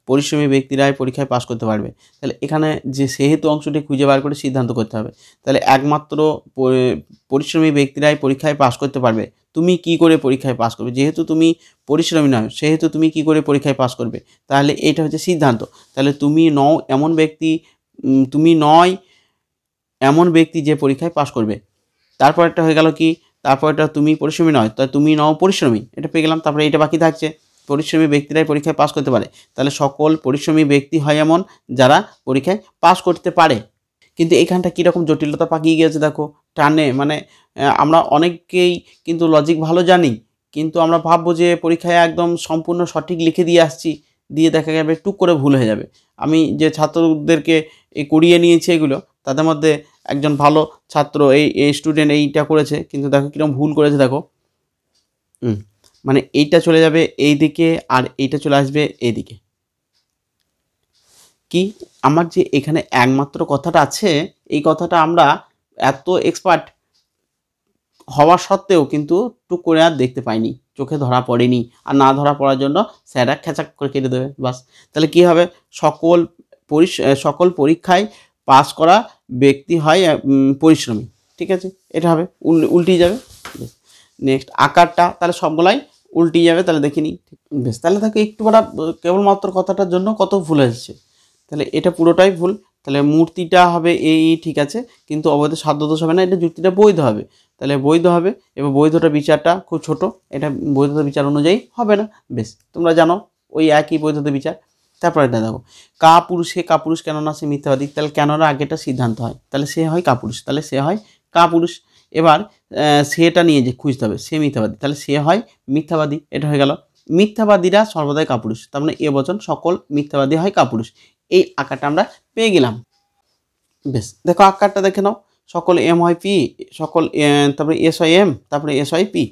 Speaker 1: পরিশ্রমী ব্যক্তিরাই পরীক্ষায় পাশ করতে পারবে। তাহলে এখানে যে সেহেতু অংশটি খুঁজে বার করে সিদ্ধান্ত করতে হবে। তাহলে একমাত্র পরিশ্রমী ব্যক্তিরাই পরীক্ষায় পাশ করতে পারবে। তুমি কি করে পরীক্ষায় পাশ করবে? যেহেতু তুমি পরিশ্রমী নয়, সেহেতু তুমি কি করে পরীক্ষায় পাশ করবে? তাহলে এটা হচ্ছে সিদ্ধান্ত। তাহলে তুমি নও এমন ব্যক্তি, তুমি নয় এমন ব্যক্তি যে পরীক্ষায় পাশ করবে। তারপরটা হয়ে গেল কি, তারপরটা তুমি পরিশ্রমী নয়, তাই তুমি নও পরিশ্রমী, এটা পেয়ে গেলাম। তারপরে এটা বাকি থাকছে পরিশ্রমী ব্যক্তিরাই পরীক্ষায় পাশ করতে পারে। তাহলে সকল পরিশ্রমী ব্যক্তি হয় এমন যারা পরীক্ষায় পাশ করতে পারে। কিন্তু এইখানটা কীরকম জটিলতা পাকিয়ে গিয়েছে দেখো, টানে মানে আমরা অনেকেই কিন্তু লজিক ভালো জানি, কিন্তু আমরা ভাববো যে পরীক্ষায় একদম সম্পূর্ণ সঠিক লিখে দিয়ে আসছি, দিয়ে দেখা যাবে টুক করে ভুল হয়ে যাবে। আমি যে ছাত্রদেরকে করিয়ে নিয়েছি এগুলো, তাদের মধ্যে একজন ভালো ছাত্র এই স্টুডেন্ট এইটা করেছে, কিন্তু দেখো কীরকম ভুল করেছে দেখো। মানে এইটা চলে যাবে এই দিকে আর এইটা চলে আসবে এইদিকে। কি আমার যে এখানে একমাত্র কথাটা আছে, এই কথাটা আমরা এত এক্সপার্ট হওয়া সত্ত্বেও কিন্তু টুক করে আর দেখতে পাইনি, চোখে ধরা পড়েনি। আর না ধরা পড়ার জন্য স্যাররা খেচাক করে কেটে দেবে বাস। তাহলে কি হবে, সকল পরীক্ষায় পাস করা ব্যক্তি হয় পরিশ্রমী। ঠিক আছে, এটা হবে উল্টিয়ে যাবে। নেক্সট আকারটা তাহলে সবগুলাই উল্টিয়ে যাবে। তাহলে দেখিনি বেশ। তাহলে তাকে একটু বড় কেবলমাত্র কথাটার জন্য কত ভুল হয়েছে, তাহলে এটা পুরোটাই ভুল। তাহলে মূর্তিটা হবে এই ঠিক আছে, কিন্তু অবৈধ সাধ্যদোষ হবে না, এটা যুক্তিটা বৈধ হবে। তাহলে বৈধ হবে, এবং বৈধটা বিচারটা খুব ছোট, এটা বৈধতা বিচার অনুযায়ী হবে না। বেশ, তোমরা জানো ওই একই বৈধতা বিচার। তারপরে এটা দেখো, কাপুরুষে কাপুরুষ কেননা সে মিথ্যাবাদী। তাহলে কেননা আগেটা সিদ্ধান্ত হয়, তাহলে সে হয় কাপুরুষ, তাহলে সে হয় কাপুরুষ। এবার সেটা নিয়ে যে খুঁজতে হবে, সে মিথ্যাবাদী, তাহলে সে হয় মিথ্যাবাদী। এটা হয়ে গেল। মিথ্যাবাদীরা সর্বদাই কাপুরুষ, তার মানে এ বচন সকল মিথ্যাবাদী হয় কাপুরুষ। এই আকারটা আমরা পেয়ে গেলাম। বেশ, দেখো আকারটা দেখে নাও, সকল এম হয় পি, সকল তারপরে এস হয় এম, তারপরে এস হয় পি,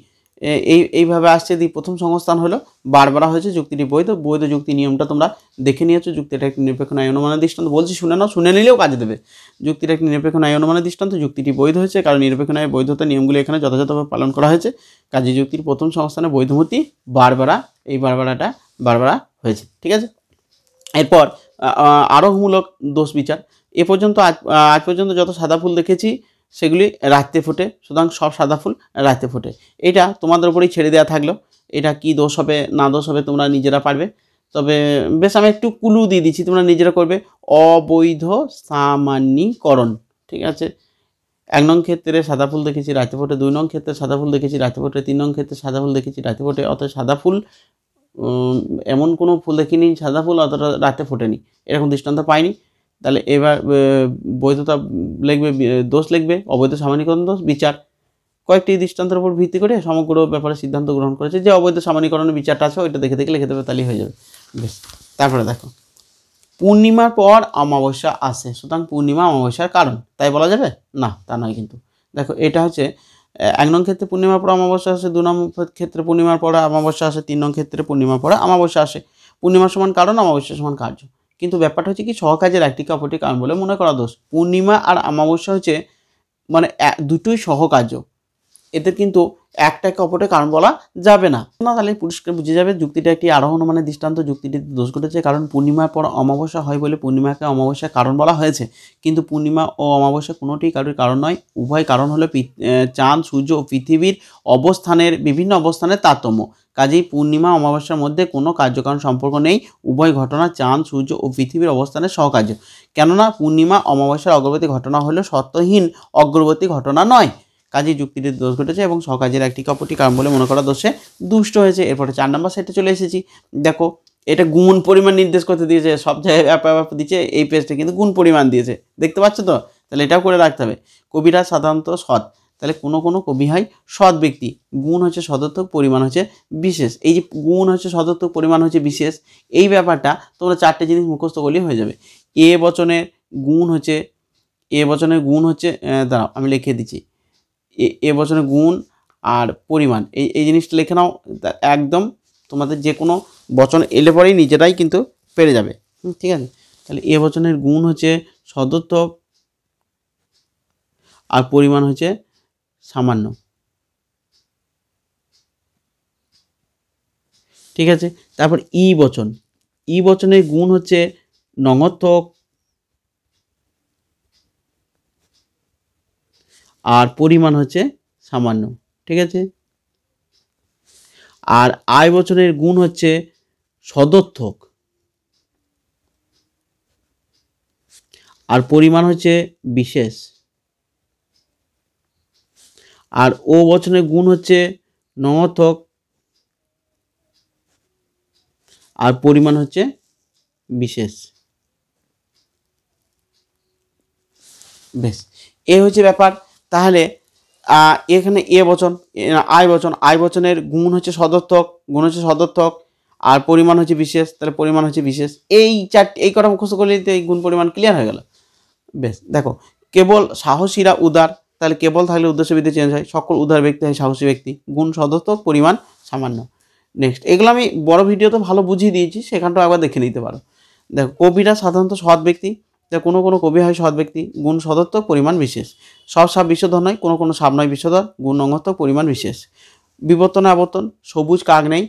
Speaker 1: এইভাবে আসছে। প্রথম সংস্থান হলো বারবারা হয়েছে, যুক্তিটি বৈধ। বৈধ যুক্তি নিয়মটা তোমরা দেখে নিয়েছো। যুক্তিটা একটি নিরপেক্ষ ন্যায় অনুমানের দৃষ্টান্ত, বলছি শুনে নাও, শুনে নিলেও কাজে দেবে। যুক্তিটা একটি নিরপেক্ষ ন্যায় অনুমানের দৃষ্টান্ত, যুক্তিটি বৈধ হয়েছে কারণ নিরপেক্ষ ন্যায় বৈধতা নিয়মগুলি এখানে যথাযথভাবে পালন করা হয়েছে। কাজে যুক্তির প্রথম সংস্থানে বৈধমতি বারবারা, এই বারবারাটা বারবারা হয়েছে। ঠিক আছে, এরপর আরোহমূলক দোষ বিচার। এ পর্যন্ত আজ পর্যন্ত যত সাদা ফুল দেখেছি সেগুলি রাতে ফোটে, সুতরাং সব সাদা ফুল রাতে ফোটে। এটা তোমাদের উপরেই ছেড়ে দেওয়া থাকলো, এটা কি দোষ হবে না দোষ হবে তোমরা নিজেরা পারবে। তবে বেশ, আমি একটু কুলু দিয়ে দিচ্ছি, তোমরা নিজেরা করবে। অবৈধ সামান্যীকরণ। ঠিক আছে, 1 নং ক্ষেত্রে সাদা ফুল দেখেছি রাতে ফোটে, 2 নং ক্ষেত্রে সাদা ফুল দেখেছি রাতে ফোটে, 3 নং ক্ষেত্রে সাদা ফুল দেখেছি রাতে ফোটে। অর্থাৎ সাদা ফুল এমন কোনো ফুল দেখিনি সাদা ফুল অতটা রাতে ফোটেনি, এরকম দৃষ্টান্ত পাইনি। তাহলে এবার বৈধতা লিখবে, দোষ লিখবে, অবৈধ সামান্যীকরণ দোষ বিচার। কয়েকটি দৃষ্টান্তের উপর ভিত্তি করে সমগ্র ব্যাপারে সিদ্ধান্ত গ্রহণ করেছে। যে অবৈধ সামান্যীকরণের বিচারটা আছে ওইটা দেখে দেখে লিখে দেবে, তাহলেই হয়ে যাবে। বেশ, তারপরে দেখো, পূর্ণিমার পর অমাবস্যা আসে, সুতরাং পূর্ণিমা অমাবস্যার কারণ, তাই বলা যাবে না, তা নয়। কিন্তু দেখো এটা হচ্ছে 1 নং ক্ষেত্রে পূর্ণিমার পর অমাবস্যা আসে, 2 নং ক্ষেত্রে পূর্ণিমার পরে অমাবস্যা আসে, 3 নং ক্ষেত্রে পূর্ণিমার পরে অমাবস্যা আসে। পূর্ণিমা সমান কারণ, অমাবস্যা সমান কার্য। কিন্তু ব্যাপারটা হচ্ছে কি, সহকার্যের একটিকে অপরটি কারণ বলে মনে করা দোষ। পূর্ণিমা আর অমাবস্যা হচ্ছে মানে দুটোই সহকার্য, এদের কিন্তু একটাকে অপরটা কারণ বলা যাবে না। তাহলে পরিষ্কার বুঝে যাবে যুক্তিটা একটি আরোহণ মানে দৃষ্টান্ত। যুক্তিটিতে দোষ ঘটেছে কারণ পূর্ণিমার পর অমাবস্যা হয় বলে পূর্ণিমাকে অমাবস্যার কারণ বলা হয়েছে, কিন্তু পূর্ণিমা ও অমাবস্যা কোনোটি কারোর কারণ নয়। উভয় কারণ হলো চাঁদ, সূর্য ও পৃথিবীর অবস্থানের বিভিন্ন অবস্থানের তারতম্য। কাজেই পূর্ণিমা অমাবস্যার মধ্যে কোনো কার্যকারণ সম্পর্ক নেই, উভয় ঘটনা চাঁদ, সূর্য ও পৃথিবীর অবস্থানের সহকার্য। কেননা পূর্ণিমা অমাবস্যার অগ্রবর্তী ঘটনা হলো সত্যহীন অগ্রবর্তী ঘটনা নয়। কাজেই যুক্তিটিতে দোষ ঘটেছে এবং সহকার্যের একটিকে অপরটি কারণ বলে মনে করা দোষে দুষ্ট হয়েছে। এরপরে 4 নম্বর সেটে চলে এসেছি। দেখো এটা গুণ পরিমাণ নির্দেশ করতে দিয়েছে, সব জায়গায় দিচ্ছে, এই পেজটা কিন্তু গুণ পরিমাণ দিয়েছে, দেখতে পাচ্ছ তো। তাহলে এটাও করে রাখতে হবে। কবিরা সাধারণত সৎ, তাহলে কোনো কোনো কবি হয় সৎ ব্যক্তি। গুণ হচ্ছে সদর্থক, পরিমাণ হচ্ছে বিশেষ। এই যে গুণ হচ্ছে সদর্থক, পরিমাণ হচ্ছে বিশেষ, এই ব্যাপারটা তোমরা 4টে জিনিস মুখস্থ করলেই হয়ে যাবে। এ বচনের গুণ হচ্ছে দাঁড়াও আমি লিখে দিচ্ছি, এ বচনের গুণ আর পরিমাণ, এই জিনিসটা লিখে নাও। একদম তোমাদের যে কোনো বচন এলে পরেই নিজেরাই কিন্তু পেরে যাবে। ঠিক আছে, তাহলে এ বচনের গুণ হচ্ছে সদর্থক আর পরিমাণ হচ্ছে সামান্য। ঠিক আছে, তারপর ই বচন, ই বচনের গুণ হচ্ছে নঙর্থক আর পরিমাণ হচ্ছে সামান্য, ঠিক আছে। আর আয় বচনের গুণ হচ্ছে সদর্থক আর পরিমাণ হচ্ছে বিশেষ। আর ও বচনের গুণ হচ্ছে নঙর্থক আর পরিমাণ হচ্ছে বিশেষ। বেশ, এ হচ্ছে ব্যাপার। তাহলে এখানে এ বচন, আয় বচনের গুণ হচ্ছে সদর্থক আর পরিমাণ হচ্ছে বিশেষ, তাহলে পরিমাণ হচ্ছে বিশেষ। এই কটা মুখস্থ করলে এই গুণ পরিমাণ ক্লিয়ার হয়ে গেল। বেশ, দেখো কেবল সাহসীরা উদার, তাহলে কেবল থাকলে উদ্দেশ্যবিধি চেঞ্জ হয়, সকল উদার ব্যক্তি হয় সাহসী ব্যক্তি, গুণ সদর্থক, পরিমাণ সামান্য। নেক্সট, এগুলো আমি বড় ভিডিওতে ভালো বুঝিয়ে দিয়েছি, সেখানটাও একবার দেখে নিতে পারো। দেখো কবিরা সাধারণত সৎ ব্যক্তি, কোনো কোনো কবি হয় সৎ ব্যক্তি, গুণ সদর্থক, পরিমাণ বিশেষ। সব সাপ বিষধর নয়, কোনো কোনো সাপ নয় বিষধর, গুণ নঙর্থক, পরিমাণ বিশেষ। বিবর্তনে আবর্তন, সবুজ কাক নেই,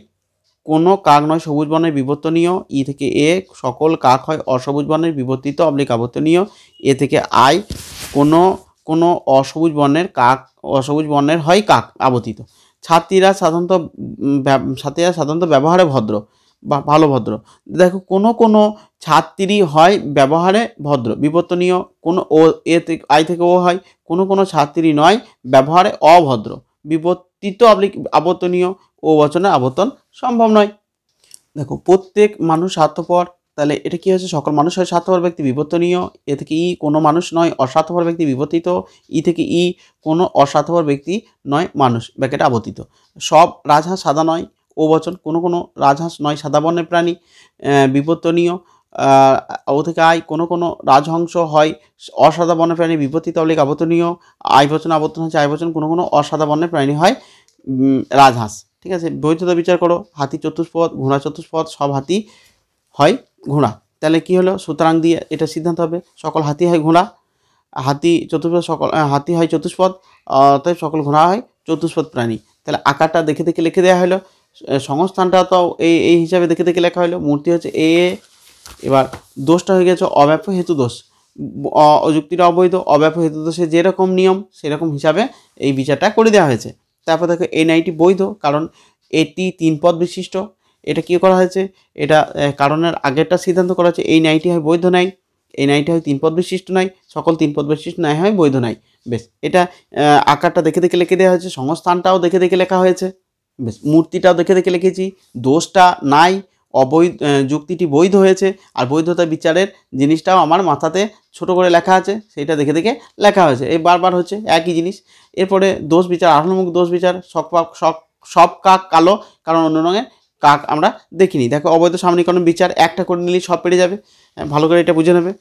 Speaker 1: কোনো কাক নয় সবুজ বর্ণের বিবর্তনীয়, ই থেকে এ, সকল কাক হয় অসবুজ বর্ণের বিবর্তিত অবলিক আবর্তনীয়, এ থেকে আয়, কোনো কোনো অসবুজ বর্ণের হয় কাক আবর্তিত। ছাত্রীরা সাধারণত ব্যবহারে ভদ্র বা ভালো ভদ্র। দেখো কোনো কোনো ছাত্রী হয় ব্যবহারে ভদ্র বিবর্তনীয়, কোনো ও এ থেকে আই থেকে ও হয়, কোনো কোনো ছাত্রী নয় ব্যবহারে অভদ্র বিবর্তিত অবলিক আবর্তনীয়, ও বচনে আবর্তন সম্ভব নয়। দেখো প্রত্যেক মানুষ স্বার্থপর, তাহলে এটা কি হচ্ছে, সকল মানুষ হয় স্বার্থপর ব্যক্তি বিবর্তনীয়, এ থেকে ই, কোনো মানুষ নয় অস্বার্থপর ব্যক্তি বিবর্তিত, ই থেকে ই, কোনো অস্বার্থপর ব্যক্তি নয় মানুষ ব্যাকেটে আবর্তিত। সব রাজহাঁস সাদা নয়, ও বচন, কোনো কোনো রাজহাঁস নয় সাদা বর্ণের প্রাণী বিবর্তনীয়, ও থেকে আয়, কোনো কোনো রাজহংস হয় অসাদা বর্ণের প্রাণী বিবর্তিত অবলিক আবর্তনীয়, আই বচন আবর্তন হচ্ছে আই বচন, কোনো কোনো অসাদা বর্ণের প্রাণী হয় রাজহাঁস, ঠিক আছে। বৈধতা বিচার করো, হাতি চতুষ্পদ, ঘোড়া চতুষ্পদ, সব হাতি হয় ঘোড়া, তাহলে কি হলো, সুতরাং দিয়ে এটা সিদ্ধান্ত হবে সকল হাতি হয় ঘোড়া, হাতি চতুষ্পদ, সকল হাতি হয় চতুষ্পদ, অতএব সকল ঘোড়া হয় চতুষ্পদ প্রাণী। তাহলে আকারটা দেখে দেখে লিখে দেওয়া হলো, সংস্থানটা তো এই হিসাবে দেখে দেখে লেখা হলো, মূর্তি হচ্ছে এ। এবার দোষটা হয়ে গেছে অব্যাপ্য হেতু দোষ, যুক্তিটা অবৈধ, অব্যাপ্য হেতু দোষে যেরকম নিয়ম সেরকম হিসাবে এই বিচারটা করে দেওয়া হয়েছে। তারপর দেখো এই নাইটি বৈধ, কারণ এটি 3 পদ বিশিষ্ট। এটা কি করা হয়েছে, এটা কারণের আগেরটা সিদ্ধান্ত করা হয়েছে, এই নাইটি হয় বৈধ নাই, এই নাইটি হয় 3 পদ বিশিষ্ট নাই, সকল 3 পদ বিশিষ্ট নাই হয় বৈধ নাই। বেশ, এটা আকারটা দেখে দেখে লিখে দেওয়া হয়েছে, সংস্থানটাও দেখে দেখে লেখা হয়েছে, বেশ মূর্তিটাও দেখে দেখে লিখেছি, দোষটা নাই, অবৈধ যুক্তিটি বৈধ হয়েছে, আর বৈধতা বিচারের জিনিসটাও আমার মাথাতে ছোট করে লেখা আছে, সেইটা দেখে দেখে লেখা হয়েছে, এই বারবার হচ্ছে একই জিনিস। এরপরে দোষ বিচার, আহ্লাদমুখ দোষ বিচার, সব কাক কালো, কারণ অন্য রঙের কাক আমরা দেখিনি। দেখো অবৈধ সামান্যীকরণ বিচার একটা করে নিলেই সব পেরে যাবে, ভালো করে এটা বুঝে নেবে।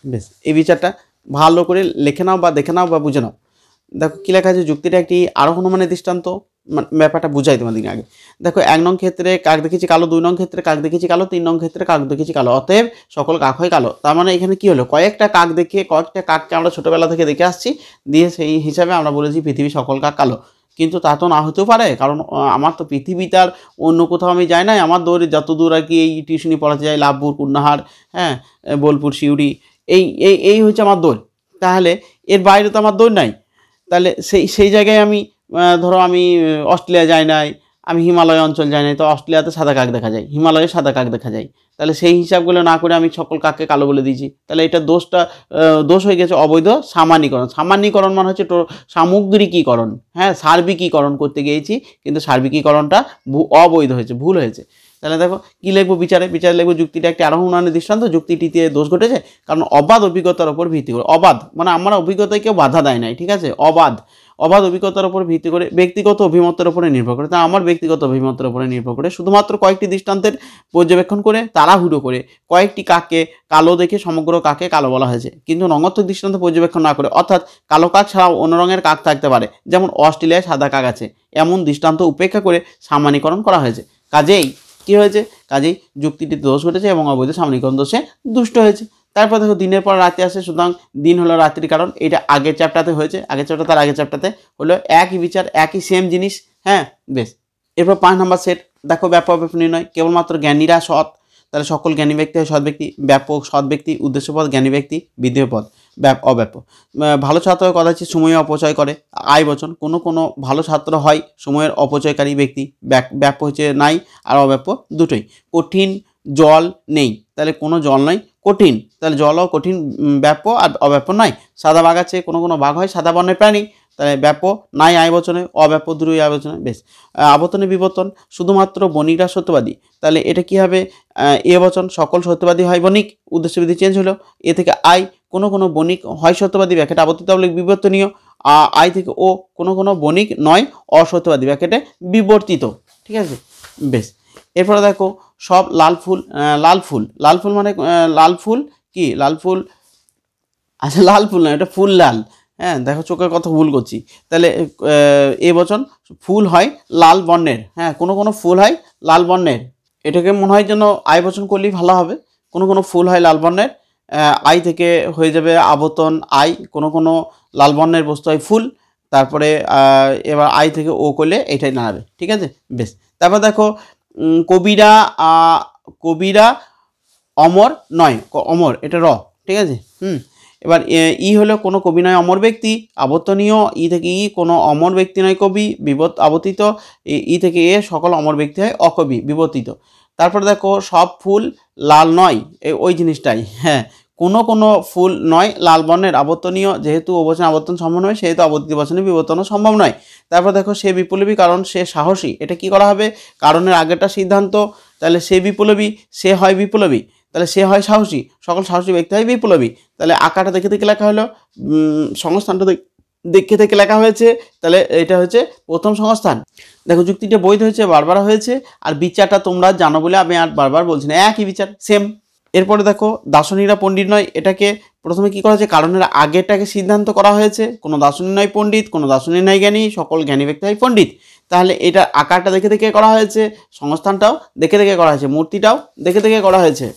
Speaker 1: বেশ, এই বিচারটা ভালো করে লিখে নাও বা দেখে নাও বা বুঝে নাও। দেখো কী লেখা আছে, যুক্তিটা একটি আরোহণ মানের দৃষ্টান্ত, ব্যাপারটা বুঝাই তোমাদেরকে আগে। দেখো 1 নং ক্ষেত্রে কাক দেখেছি কালো, 2 নং ক্ষেত্রে কাক দেখেছি কালো, 3 নং ক্ষেত্রে কাক দেখেছি কালো, অতএব সকল কাক হয় কালো। তার মানে এখানে কি হলো, কয়েকটা কাককে আমরা ছোটোবেলা থেকে দেখে আসছি, দিয়ে সেই হিসাবে আমরা বলেছি পৃথিবীর সকল কাক কালো, কিন্তু তা তো না হতেও পারে, কারণ আমার তো পৃথিবী তার অন্য কোথাও আমি যাই নাই, আমার দৌড়ে যত দূর আর কি এই টিউশনি পড়াতে যাই, লাভপুর, কুন্নাহার, হ্যাঁ, বোলপুর, সিউড়ি, এই হচ্ছে আমার দৌড়, তাহলে এর বাইরে তো আমার দৌড় নাই। তাহলে সেই জায়গায় আমি ধরো আমি অস্ট্রেলিয়া যাই নাই, আমি হিমালয় অঞ্চল যাই নাই, তো অস্ট্রেলিয়াতে সাদা কাক দেখা যায়, হিমালয়ে সাদা কাক দেখা যায়, তাহলে সেই হিসাবগুলো না করে আমি সকল কাককে কালো বলে দিয়েছি, তাহলে এটা দোষ হয়ে গেছে অবৈধ সামান্যীকরণ। সামান্যীকরণ মানে হচ্ছে সামগ্রিকীকরণ, হ্যাঁ, সার্বিকীকরণ করতে গিয়েছি, কিন্তু সার্বিকীকরণটা অবৈধ হয়েছে, ভুল হয়েছে। তাহলে দেখো কী লিখবো, বিচারে লিখবো যুক্তিটা একটি আরোহণ মানের দৃষ্টান্ত, যুক্তিটিতে দোষ ঘটেছে কারণ অবাধ অভিজ্ঞতার উপর ভিত্তি করে, অবাধ মানে আমার অভিজ্ঞতায় কেউ বাধা দেয় নাই, ঠিক আছে, অবাধ অভিজ্ঞতার উপর ভিত্তি করে, ব্যক্তিগত অভিমতের উপরে নির্ভর করে, তা আমার ব্যক্তিগত অভিমতের উপরে নির্ভর করে শুধুমাত্র কয়েকটি দৃষ্টান্তের পর্যবেক্ষণ করে তাড়াহুড়ো করে কয়েকটি কাককে কালো দেখে সমগ্র কাকে কালো বলা হয়েছে, কিন্তু নঙর্থক দৃষ্টান্ত পর্যবেক্ষণ না করে, অর্থাৎ কালো কাক ছাড়াও অন্য রঙের কাক থাকতে পারে, যেমন অস্ট্রেলিয়ায় সাদা কাক আছে, এমন দৃষ্টান্ত উপেক্ষা করে সামান্যীকরণ করা হয়েছে। কাজেই কী হয়েছে, কাজেই যুক্তিটিতে দোষ ঘটেছে এবং অবৈধ সামান্যীকরণ দোষে দুষ্ট হয়েছে। তারপর দেখো দিনের পর রাতে আসে, সুতরাং দিন হলো রাত্রির কারণ, এটা আগের চ্যাপ্টারতে হয়েছে, আগের চ্যাপ্টার তার আগের চ্যাপ্টারতে হলো একই বিচার, একই সেম জিনিস, হ্যাঁ। বেশ, এরপর 5 নম্বর সেট, দেখো ব্যাপক নির্ণয়, কেবলমাত্র জ্ঞানীরা সৎ, তাহলে সকল জ্ঞানী ব্যক্তি হয় সৎ ব্যক্তি, ব্যাপক সৎ ব্যক্তি, উদ্দেশ্যপদ জ্ঞানী ব্যক্তি, বিধেয় পদ অব্যাপ্য। ভালো ছাত্র কথা হচ্ছে সময় অপচয় করে, আয় বচন। কোনো ভালো ছাত্র হয় সময়ের অপচয়কারী ব্যক্তি, ব্যাপ্য হচ্ছে নাই আর অব্যাপ্য দুটোই। কঠিন জল নেই, তাহলে কোনো জল নয়, কঠিন, তাহলে জল ও কঠিন ব্যাপ্য আর অব্যাপ্য নয়। সাদা বাঘ আছে, কোনো বাঘ হয় সাদা বর্ণের প্রাণী, তাহলে ব্যাপ্য নাই আয় বচনে, অব্যাপ্য দুটোই আয় বচনে। বেশ, আবর্তনে বিবর্তন শুধুমাত্র বণিকরা সত্যবাদী, তাহলে এটা কি হবে এ বচন, সকল সত্যবাদী হয় বণিক, উদ্দেশ্যবিধি চেঞ্জ হলো, এ থেকে আই, কোনো বণিক হয় সত্যবাদী ব্যাকেটে আবর্তিত বলে বিবর্তনীয়, আই থেকে ও, কোনো বণিক নয় অসত্যবাদী ব্যাকেটে বিবর্তিত। ঠিক আছে, বেশ। এরপরে দেখো সব লাল ফুল, লাল ফুল মানে লাল ফুল কি, লাল ফুল, আচ্ছা লাল ফুল না, এটা ফুল লাল, হ্যাঁ দেখো চোখের কথা ভুল করছি। তাহলে এ বচন ফুল হয় লাল বর্ণের, হ্যাঁ কোনো ফুল হয় লাল বর্ণের, এটাকে মনে হয় যেন আয় বচন করলেই ভালো হবে। কোনো ফুল হয় লাল বর্ণের, আই থেকে হয়ে যাবে আবর্তন আই, কোনো লাল বর্ণের বস্তু হয় ফুল, তারপরে এবার আই থেকে ও করলে এটাই দাঁড়াবে। ঠিক আছে, বেশ। তারপর দেখো কবিরা অমর নয়, অমর এটা র, ঠিক আছে। এবার ই হলো কোনো কবি নয় অমর ব্যক্তি, আবর্তনীয়, ই থেকে ই কোনো অমর ব্যক্তি নয় কবি, আবর্তিত, ই থেকে এ সকল অমর ব্যক্তি হয় অকবি, বিবর্তিত। তারপর দেখো সব ফুল লাল নয়, ওই জিনিসটাই, হ্যাঁ কোনো ফুল নয় লাল বর্ণের, আবর্তনীয়, যেহেতু ও বচনে আবর্তন সম্ভব নয় সেহেতু আবর্তিত বচনে বিবর্তনও সম্ভব নয়। তারপর দেখো সে বিপ্লবী কারণ সে সাহসী, এটা কি করা হবে, কারণের আগেরটা সিদ্ধান্ত, তাহলে সে বিপ্লবী, সে হয় বিপ্লবী, তাহলে সে হয় সাহসী, সকল সাহসী ব্যক্তি হয় বিপ্লবী। তাহলে আঁকাটা দেখে লেখা হলো, সংস্থানটা দেখে লেখা হয়েছে, তাহলে এটা হচ্ছে প্রথম সংস্থান। দেখো যুক্তিটা বৈধ হয়েছে, বারবার হয়েছে, আর বিচারটা তোমরা জানো বলে আমি আর বারবার বলছি না, একই বিচার সেম। এরপরে দেখো দার্শনিকরা পণ্ডিত নয়, এটাকে প্রথমে কি করা হয়েছে, কারণের আগেরটাকে সিদ্ধান্ত করা হয়েছে, কোনো দার্শনিক নয় পণ্ডিত, কোনো দার্শনিক নয় জ্ঞানী, সকল জ্ঞানী ব্যক্তি হয় পণ্ডিত। তাহলে এটা আকারটা দেখে করা হয়েছে, সংস্থানটাও দেখে করা হয়েছে, মূর্তিটাও দেখে করা হয়েছে,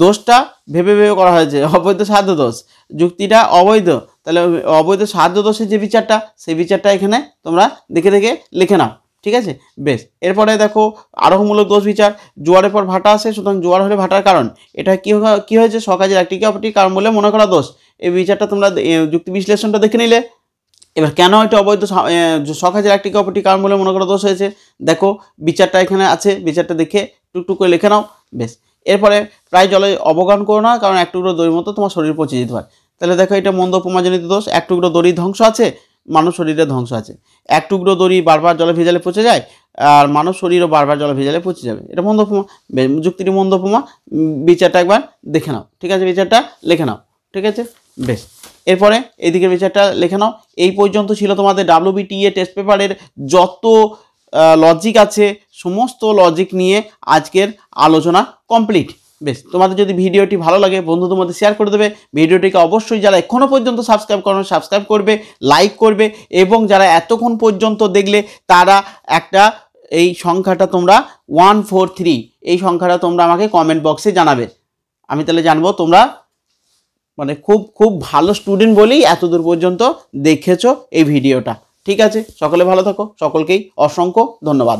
Speaker 1: দোষটা ভেবে করা হয়েছে, অবৈধ সাধ্য দোষ, যুক্তিটা অবৈধ, তাহলে অবৈধ সাধ্য দোষের যে বিচারটা সেই বিচারটা এখানে তোমরা দেখে লিখে নাও। ঠিক আছে, বেশ। এরপরে দেখো আরোহমূলক দোষ বিচার, জোয়ারের পর ভাটা আসে, সুতরাং জোয়ার হলে ভাটার কারণ, এটা কি হয়েছে, সকাজের একটিকে অপরটি কারণ বলে মনে করা দোষ, এই বিচারটা তোমরা যুক্তি বিশ্লেষণটা দেখে নিলে। এবার কেন এটা অবৈধ সকাজের একটিকে অপরটি কারণ বলে মনে করা দোষ হয়েছে, দেখো বিচারটা এখানে আছে, বিচারটা দেখে টুকটুক করে লিখে নাও। বেশ, এরপরে প্রায় জলে অবগাহন করো না, কারণ এক টুকরো দড়ির মতো তোমার শরীর পচে যেতে পারে। তাহলে দেখো এটা মন্দ উপমাজনিত দোষ, এক টুকরো দড়ির ধ্বংস আছে, মানব শরীরের ধ্বংস আছে, এক টুকরো দড়ি বারবার জলে ভেজালে পচে যায়, আর মানব শরীরও বারবার জলে ভেজালে পচে যাবে, এটা মন্দ উপমা, যুক্তিটি মন্দ উপমা, বিচারটা একবার দেখে নাও। ঠিক আছে, বিচারটা লিখে নাও। ঠিক আছে, বেশ। এরপরে এইদিকের বিচারটা লিখে নাও। এই পর্যন্ত ছিল তোমাদের WBTA টেস্ট পেপারের যত লজিক আছে সমস্ত লজিক নিয়ে আজকের আলোচনা কমপ্লিট। বেশ, তোমাদের যদি ভিডিওটি ভালো লাগে বন্ধুদের মধ্যে শেয়ার করে দেবে, ভিডিওটিকে অবশ্যই যারা এখনও পর্যন্ত সাবস্ক্রাইব করবে, লাইক করবে, এবং যারা এতক্ষণ পর্যন্ত দেখলে তারা একটা এই সংখ্যাটা তোমরা 143 এই সংখ্যাটা তোমরা আমাকে কমেন্ট বক্সে জানাবে, আমি তাহলে জানবো তোমরা মানে খুব ভালো স্টুডেন্ট বলেই এতদূর পর্যন্ত দেখেছো এই ভিডিওটা। ঠিক আছে, সকলে ভালো থাকো, সকলকেই অসংখ্য ধন্যবাদ।